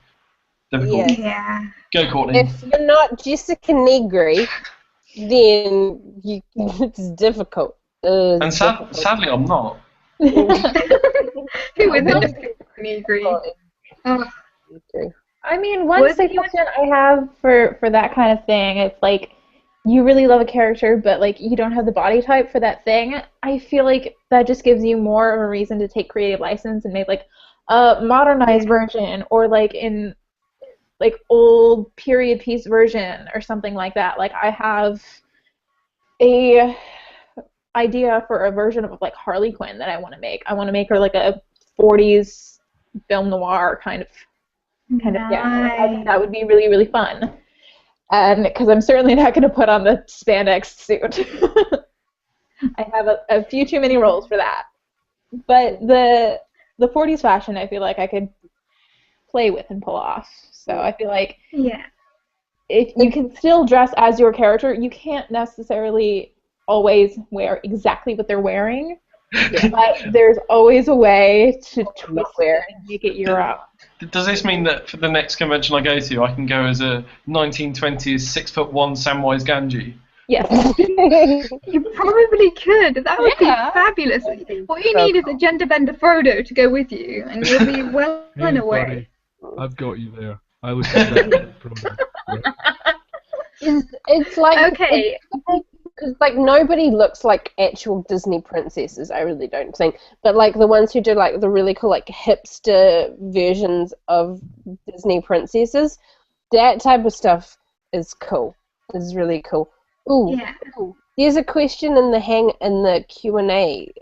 Difficult. Yeah. Go, Courtney. If you're not Jessica Negri, then it's difficult. And sadly, I'm not. Who is it? Negri. Oh. I mean, one suggestion I have for that kind of thing, it's like you really love a character, but like you don't have the body type for that thing. I feel like that just gives you more of a reason to take creative license and make like a modernized version, or like in like old period piece version or something like that. Like I have a idea for a version of like Harley Quinn that I want to make. I want to make her like a 40s film noir kind of yeah. I think that would be really, really fun. And because I'm certainly not going to put on the spandex suit. I have a few too many roles for that. But the 40s fashion, I feel like I could play with and pull off. So I feel like if you can still dress as your character, you can't necessarily always wear exactly what they're wearing, but there's always a way to twist it and make it your own. Does this mean that for the next convention I go to, I can go as a 1920s 6'1" Samwise Gamgee? Yes. You probably could. That would be fabulous. All you need is a gender bender Frodo to go with you, and you'll be well on a way. I've got you there. I look at that Frodo. It's like okay. Because like nobody looks like actual Disney princesses, I really don't think. But like the ones who do like the really cool like hipster versions of Disney princesses, that type of stuff is cool. Is really cool. Ooh, there's a question in the Q&A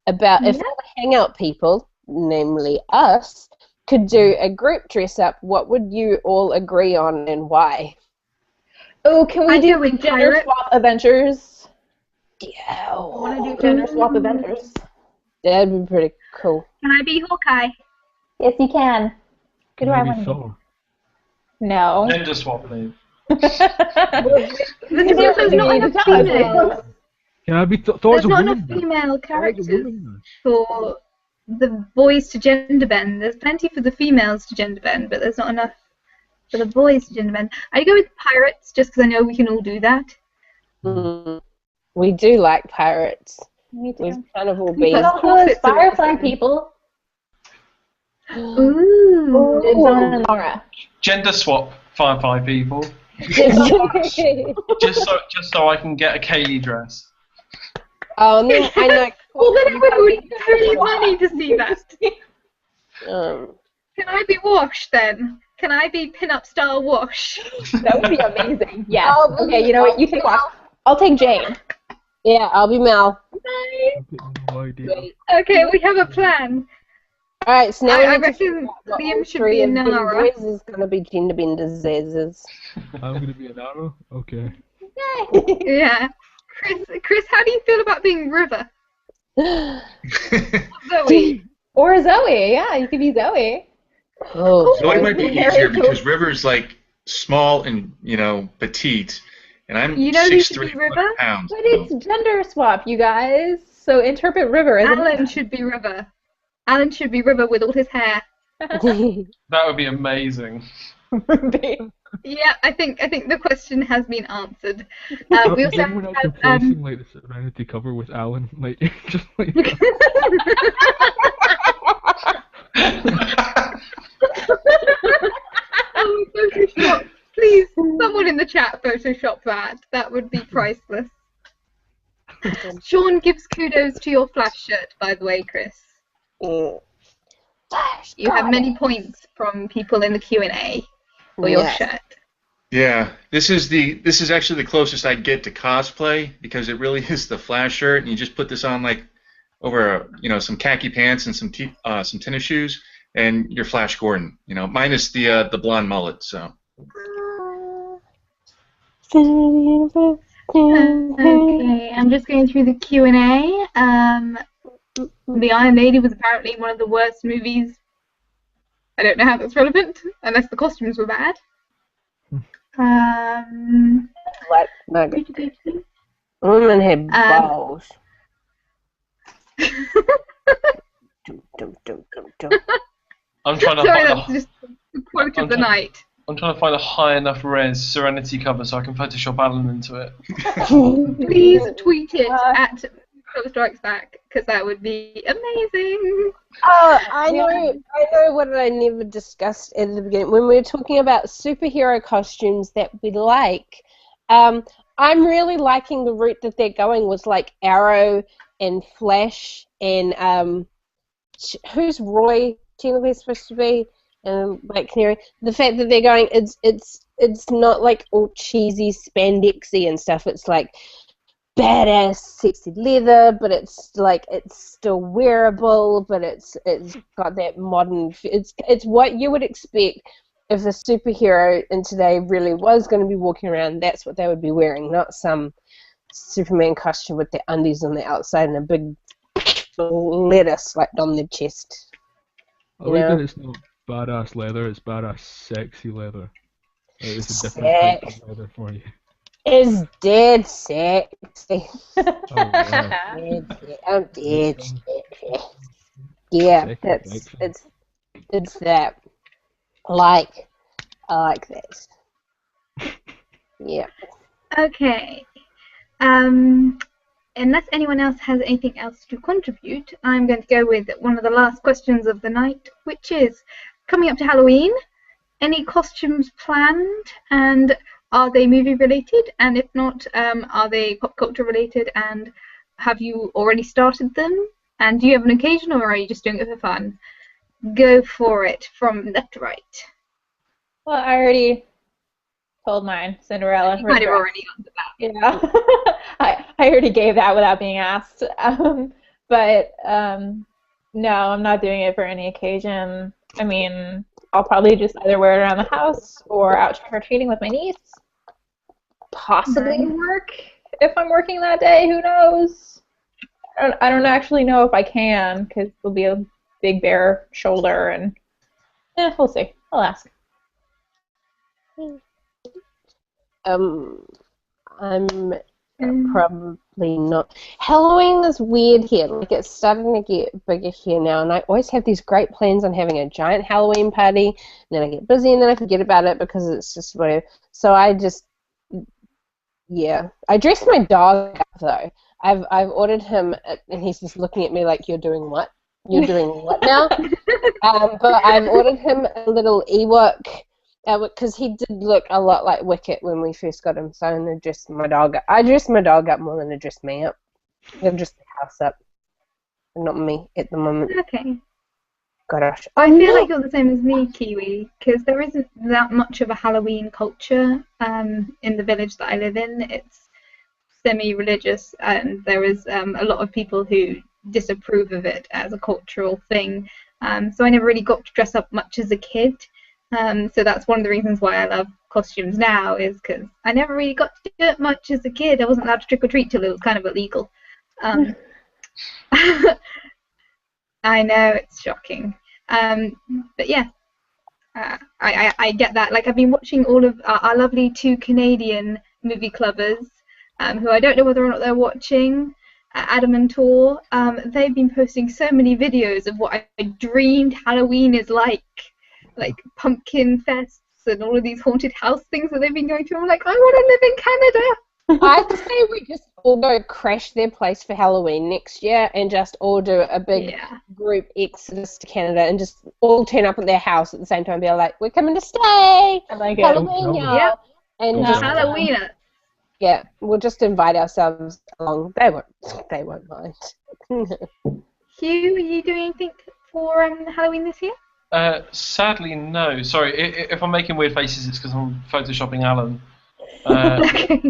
about if all the Hangout people, namely us, could do a group dress up, what would you all agree on and why? Oh, can we I do go with gender pirate. swap adventures? Yeah, I want to do gender swap adventures. that'd be pretty cool. Can I be Hawkeye? Yes, you can. Who Can do I I be want to be? Thor? No. Gender swap, please. There's There also we not need enough to talk. females. Can I be Thor's There's a not woman? enough now. female Thor's a characters woman. for the boys to gender bend. There's plenty for the females to gender bend, but there's not enough for the boys to gender bend. I go with pirates just because I know we can all do that. Mm. We do like pirates. Me We've too. kind of all We been. got Also, as corset to Firefly wear. people. Ooh. Dibs on Laura. Gender swap, Firefly people. Just so I can get a Kaylee dress. Oh, and then I know. Well, then it would be really funny to see that. Um, Can I be Wash then? Can I be pin-up style Wash? That would be amazing. Yes. Oh, Okay, you know what? You take watch. I'll take Jane. yeah, I'll be Mel. I've got no idea. Okay, we have a plan. All right, so now I we need to reckon what Liam all should three be of them Nara. boys is gonna be gender benders. I'm gonna be an arrow? Okay. Yeah. Chris, how do you feel about being River? Zoe. Or Zoe. Yeah, you could be Zoe. Oh, Zoe might be Very easier cool. because River's like small and petite, and I'm You know who should 6'3" be River? pounds. But it's gender swap, you guys. So interpret River as Alan should be River. Alan should be River with all his hair. That would be amazing. Ruby. Yeah, I think the question has been answered. Oh, We is also anyone else have replacing like the Serenity cover with Alan? Like just like oh, Photoshop. Please, someone in the chat Photoshop that. That would be priceless. Sean gives kudos to your Flash shirt, by the way, Chris. Mm. You have many points from people in the Q&A for your Yes. shirt. Yeah, this is actually the closest I get to cosplay because it really is the Flash shirt, and you just put this on like over some khaki pants and some tennis shoes, and you're Flash Gordon. Minus the blonde mullet. So. Okay, I'm just going through the Q&A. The Iron Lady was apparently one of the worst movies. I don't know how that's relevant, unless the costumes were bad. Like nugget. Women have balls. I'm trying to Sorry, find that's just the quote of the night. I'm trying to find a high enough res Serenity cover so I can Photoshop Alan into it. Please tweet it at Color Strikes Back, because that would be amazing. Oh, I know what I never discussed at the beginning. When we were talking about superhero costumes that we like, I'm really liking the route that they're going with, like Arrow and Flash and who's Roy technically supposed to be, and Black Canary. The fact that they're going, it's not like all cheesy spandexy and stuff. It's like badass, sexy leather, but it's still wearable, but it's got that modern. It's what you would expect if a superhero in today really was going to be walking around. That's what they would be wearing, not some Superman costume with their undies on the outside and a big letter slapped on their chest. I like that it's not badass leather, it's badass sexy leather. It's a different type of leather for you. It's dead sexy. Oh, wow. I'm dead. Yeah, Sexy, it's that. I like that. Yeah. Okay. Unless anyone else has anything else to contribute, I'm going to go with one of the last questions of the night, which is, coming up to Halloween, any costumes planned, and are they movie related? And if not, are they pop culture related? And have you already started them? And do you have an occasion, or are you just doing it for fun? Go for it, from left to right. Well, I already told mine, Cinderella. You might have Red already answered that. Yeah, I already gave that without being asked. But no, I'm not doing it for any occasion. I mean, I'll probably just either wear it around the house or out trick-or-treating with my niece. Possibly Nice. work if I'm working that day. Who knows? I don't actually know if I can because there'll be a big bare shoulder and we'll see. I'll ask. I'm probably not. Halloween is weird here. Like, it's starting to get bigger here now, and I always have these great plans on having a giant Halloween party, and then I get busy, and then I forget about it because it's just whatever. So I just, yeah. I dressed my dog up, though. I've ordered him, and he's just looking at me like, you're doing what? You're doing what now? But I've ordered him a little Ewok, because he did look a lot like Wicket when we first got him, so I'm going to dress my dog up. I dress my dog up more than I dress me up. I've dressed the house up, not me at the moment. Okay. Gosh. I feel like you're the same as me, Kiwi, because there isn't that much of a Halloween culture in the village that I live in. It's semi-religious, and there is a lot of people who disapprove of it as a cultural thing. So I never really got to dress up much as a kid. So that's one of the reasons why I love costumes now, is because I never really got to do it much as a kid. I wasn't allowed to trick-or-treat till it was kind of illegal. I know, it's shocking. But yeah, I get that. Like, I've been watching all of our lovely 2 Canadian movie clubbers, who I don't know whether or not they're watching, Adam and Tor. They've been posting so many videos of what I dreamed Halloween is like pumpkin fests and all of these haunted house things that they've been going to. I'm like, I want to live in Canada. I have to say we just all go crash their place for Halloween next year and just all do a big group exodus to Canada and just all turn up at their house at the same time and be like, we're coming to stay. I like it. Halloween, y'all. Yep. And just, Halloween. yeah, we'll just invite ourselves along. They won't mind. Hugh, are you doing anything for Halloween this year? Sadly, no. Sorry, if I'm making weird faces, it's because I'm photoshopping Alan. Okay.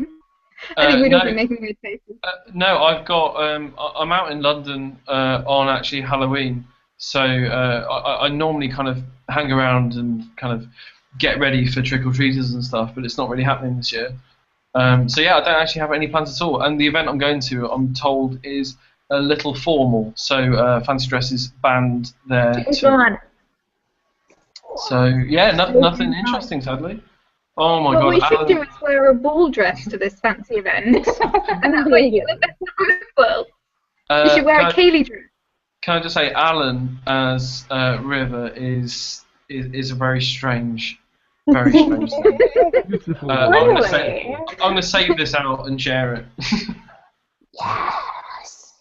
I think we'd all no, be making weird faces. No, I've got. I'm out in London on actually Halloween, so I normally kind of hang around and kind of get ready for trick or treaters and stuff, but it's not really happening this year. So yeah, I don't actually have any plans at all. And the event I'm going to, I'm told, is a little formal, so fancy dress is banned there too. So yeah, nothing interesting, sadly. Oh my god! What we should Alan, do is wear a ball dress to this fancy event, and that way you get the best of both worlds. You should wear a Kaylee dress. Can I just say, Alan as River is a very strange thing. Beautiful. I'm gonna save this out and share it. Yes.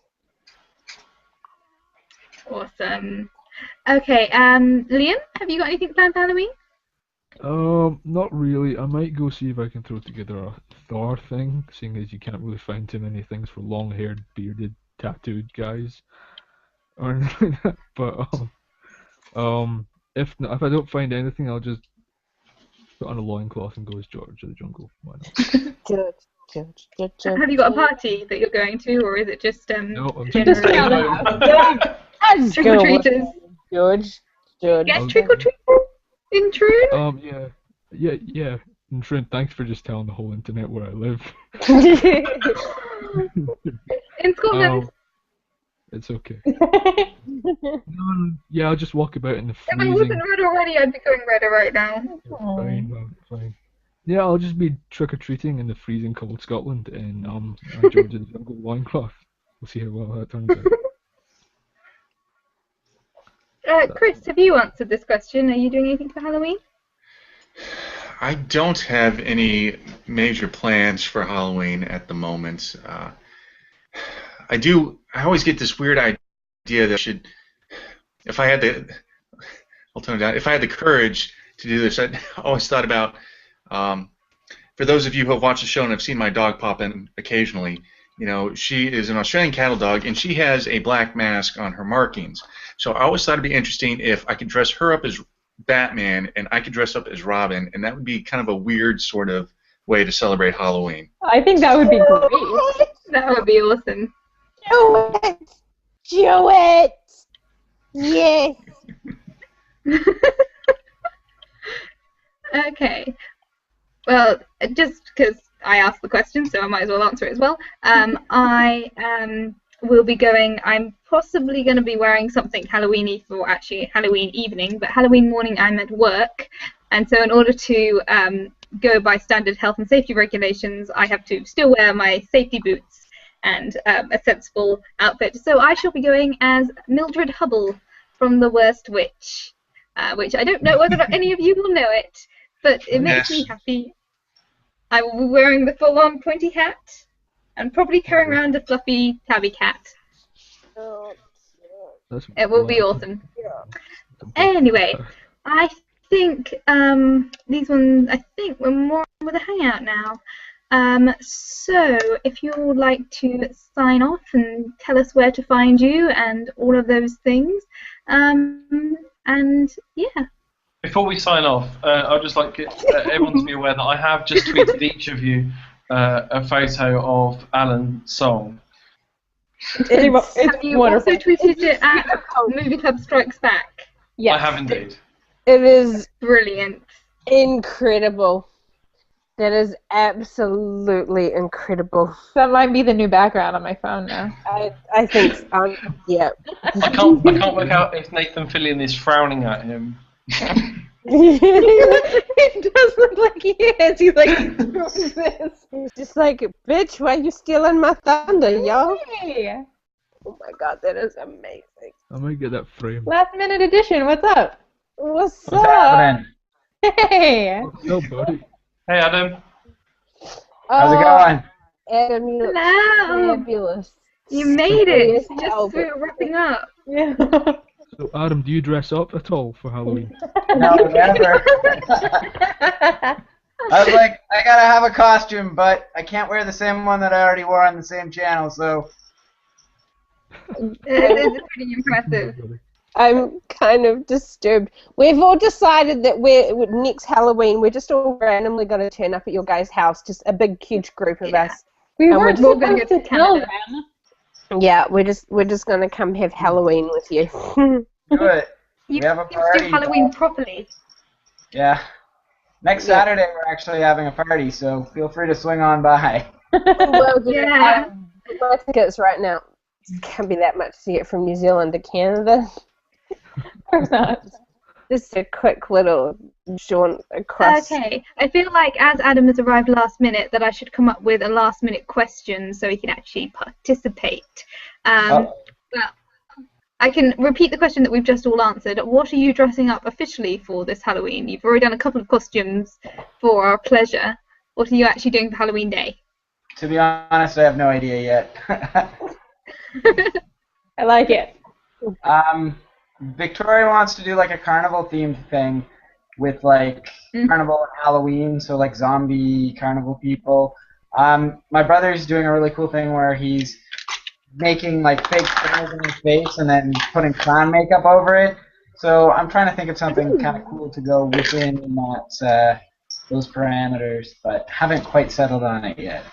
Awesome. Okay, Liam, have you got anything planned for Halloween? Not really. I might go see if I can throw together a Thor thing, seeing as you can't really find too many things for long-haired, bearded, tattooed guys. Or anything like that. But if I don't find anything, I'll just put on a loincloth and go as George of the Jungle. Why not? George. Have you got a party that you're going to, or is it just No, I'm general trick or treaters? George. Get trick or treaters in Troon? Yeah. And Trent, thanks for just telling the whole internet where I live. In Scotland. It's okay. Yeah, I'll just walk about in the If freezing. I wasn't red already, I'd be going redder right now. Fine. Yeah, I'll just be trick-or-treating in the freezing cold Scotland in George of the Jungle loincloth. We'll see how well that turns out. Chris, have you answered this question? Are you doing anything for Halloween? I don't have any major plans for Halloween at the moment. I always get this weird idea that if I had the courage to do this, I always thought about, for those of you who have watched the show and have seen my dog pop in occasionally, she is an Australian cattle dog, and she has a black mask on her markings. So I always thought it'd be interesting if I could dress her up as Batman and I could dress up as Robin, and that would be kind of a weird sort of way to celebrate Halloween. I think that would be great. That would be awesome. Do it! Yes! Okay. Well, just because I asked the question, so I might as well answer it as well. I will be going. I'm possibly going to be wearing something Halloweeny for actually Halloween evening, but Halloween morning I'm at work, and so in order to go by standard health and safety regulations, I have to still wear my safety boots and a sensible outfit. So I shall be going as Mildred Hubble from The Worst Witch, which I don't know whether any of you will know it, but it makes me Yes. happy. I will be wearing the full-on pointy hat and probably carrying around a fluffy tabby cat. That's It will be wow. awesome. Anyway, I think these ones, I think we're more with a hangout now. So if you would like to sign off and tell us where to find you and all of those things, and yeah. Before we sign off, I'd just like everyone to be aware that I have just tweeted each of you a photo of Alan's song. Have you wonderful. also tweeted it at Movie Club Strikes Back? Yes. I have indeed. It is Brilliant. incredible. That is absolutely incredible. That might be the new background on my phone now. I think, yeah. I can't work out if Nathan Fillion is frowning at him. It does look like he is. He's like, what is this? He's just like, bitch, why you stealing my thunder, yo? Hey. Oh my god, that is amazing. I might get that frame. Last minute edition, what's up? What's What's up? happening? Hey. No, buddy. Hey, Adam. How's it going? Adam, you look Hello. fabulous. You made it. Yes, Just as we were wrapping up. Yeah. So, Adam, do you dress up at all for Halloween? No, never. I was like, I gotta have a costume, but I can't wear the same one that I already wore on the same channel, so. It's pretty impressive. I'm kind of disturbed. We've all decided that next Halloween we're just all randomly going to turn up at your guys' house, just a big, huge group of us. We And weren't we're gonna supposed go to to tell Canada. them. Yeah, we're just going to come have Halloween with you. Do it. You We have a need to party. do Halloween properly. Yeah. Next Yeah. Saturday we're actually having a party, so feel free to swing on by. Well, Yeah. my tickets right now can't be that much to get from New Zealand to Canada. Of course not. Just a quick little jaunt across. Okay. I feel like as Adam has arrived last minute, that I should come up with a last minute question so he can actually participate. Oh. Well, I can repeat the question that we've just all answered. What are you dressing up officially for this Halloween? You've already done a couple of costumes for our pleasure. What are you actually doing for Halloween Day? To be honest, I have no idea yet. I like it. Victoria wants to do like a carnival themed thing with like carnival and Halloween, so like zombie carnival people. My brother's doing a really cool thing where he's making like fake stars in his face and then putting clown makeup over it. So I'm trying to think of something kind of cool to go within that those parameters, but haven't quite settled on it yet.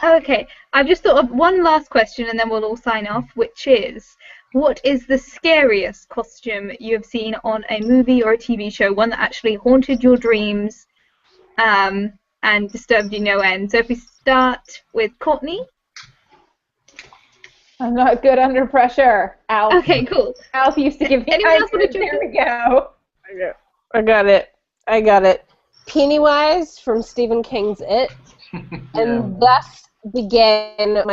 Okay, I've just thought of one last question and then we'll all sign off, which is, what is the scariest costume you have seen on a movie or a TV show, one that actually haunted your dreams and disturbed you no end? So if we start with Courtney. I'm not good under pressure. Alf. Okay, cool. Alf used to give me Anyone else want to ideas. jump Here we go. I got it. Pennywise from Stephen King's It. And thus began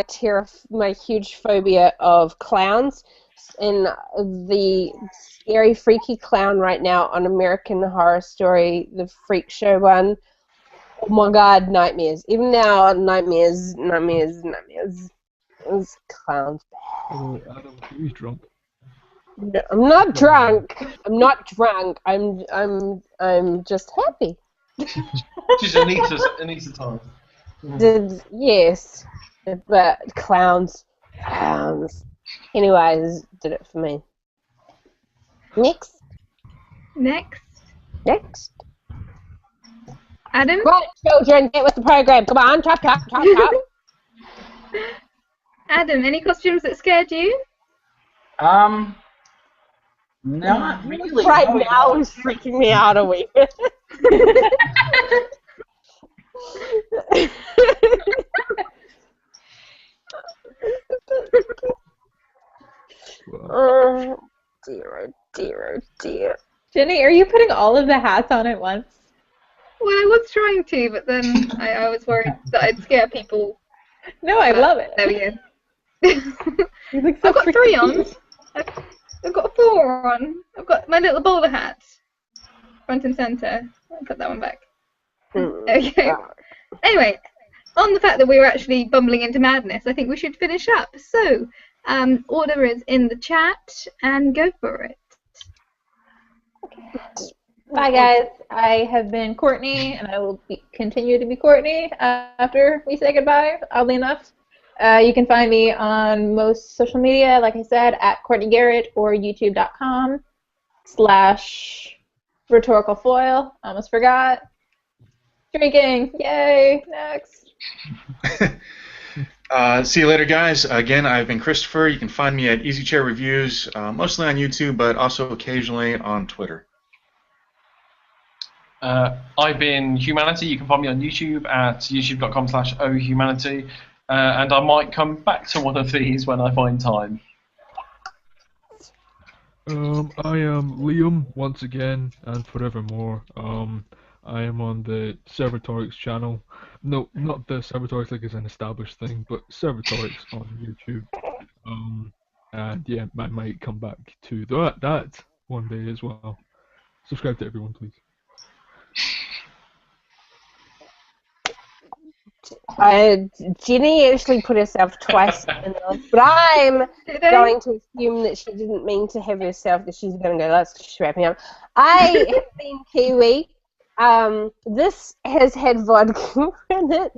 my huge phobia of clowns. And the scary, freaky clown right now on American Horror Story, the Freak Show one. Oh my God, nightmares. Even now, nightmares. Those clowns. Oh, Adam, he's drunk. No, I'm not drunk. I'm just happy. She's Anita time. Yes, but clowns. Anyways, did it for me. Next. Adam? Right, children, get with the program. Come on, chop. Adam, any costumes that scared you? Not really. Right no, now is freaking me out a wee bit. Well, Oh dear, oh dear, oh dear. Jenny, are you putting all of the hats on at once? Well, I was trying to, but then I was worried that I'd scare people. No, I But love it. there we go. You look so I've got freaking 3 on. cute. I've got 4 on. I've got my little bowler hat, front and centre. I'll put that one back. There we go. Anyway, on the fact that we were actually bumbling into madness, I think we should finish up. So, order is in the chat, and go for it. Bye, guys. I have been Courtney, and I will continue to be Courtney after we say goodbye, oddly enough. You can find me on most social media, like I said, at Courtney Garrett or youtube.com/rhetoricalfoil. Almost forgot. Drinking. Yay. Next. See you later, guys. Again, I've been Christopher. You can find me at Easy Chair Reviews, mostly on YouTube, but also occasionally on Twitter. I've been Humanity. You can find me on YouTube at youtube.com/ohhumanity. And I might come back to one of these when I find time. I am Liam once again and forevermore. I am on the Servatorix channel. No, not the Servatorix like it's an established thing, but Servatorix on YouTube. And yeah, I might come back to that one day as well. Subscribe to everyone, please. Jenny actually put herself twice in the list, but I'm going to assume that she didn't mean to have herself, that she's going to go, let's wrapping up. I have been Kiwi. This has had vodka in it.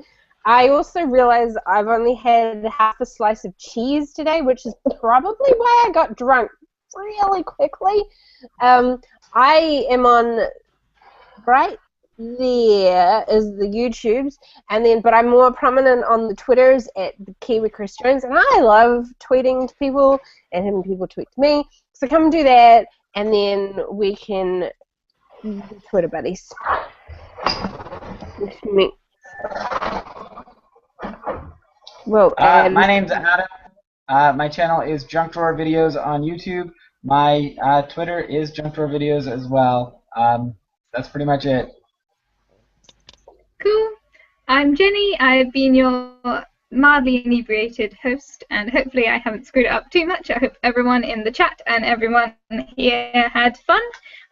I also realized I've only had half a slice of cheese today, which is probably why I got drunk really quickly. I am on right there is the YouTubes, and then but I'm more prominent on the Twitters at the Kiwi Chris Jones, and I love tweeting to people and having people tweet to me. So come do that, and then we can be Twitter buddies. Me. Well, my name's Adam. My channel is Junk Drawer Videos on YouTube. My Twitter is Junk Drawer Videos as well. That's pretty much it. Cool. I'm Jenny. I've been your mildly inebriated host, and hopefully I haven't screwed it up too much. I hope everyone in the chat and everyone here had fun.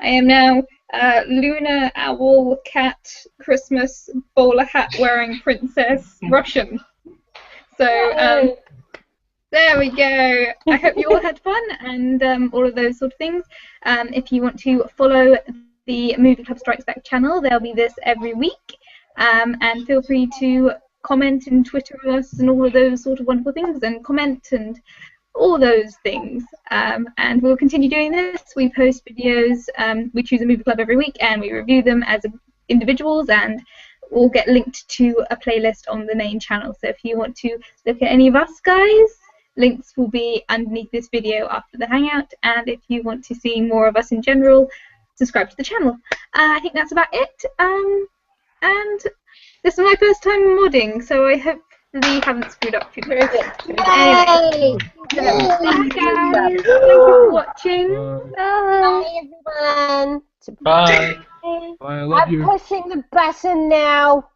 I am now Luna Owl Cat Christmas bowler hat wearing princess Russian. So there we go. I hope you all had fun and all of those sort of things. If you want to follow the Movie Club Strikes Back channel, there'll be this every week. And feel free to comment and Twitter us and all of those sort of wonderful things, and comment and all those things. And we'll continue doing this. We post videos. We choose a movie club every week, and we review them as individuals, and we'll get linked to a playlist on the main channel. So if you want to look at any of us guys, links will be underneath this video after the Hangout. And if you want to see more of us in general, subscribe to the channel. I think that's about it. And this is my first time modding, so I hopefully haven't screwed up too much. Anyway, bye guys. Thank you for watching. Bye, everyone. Bye. Bye, I love you. I'm pushing the button now.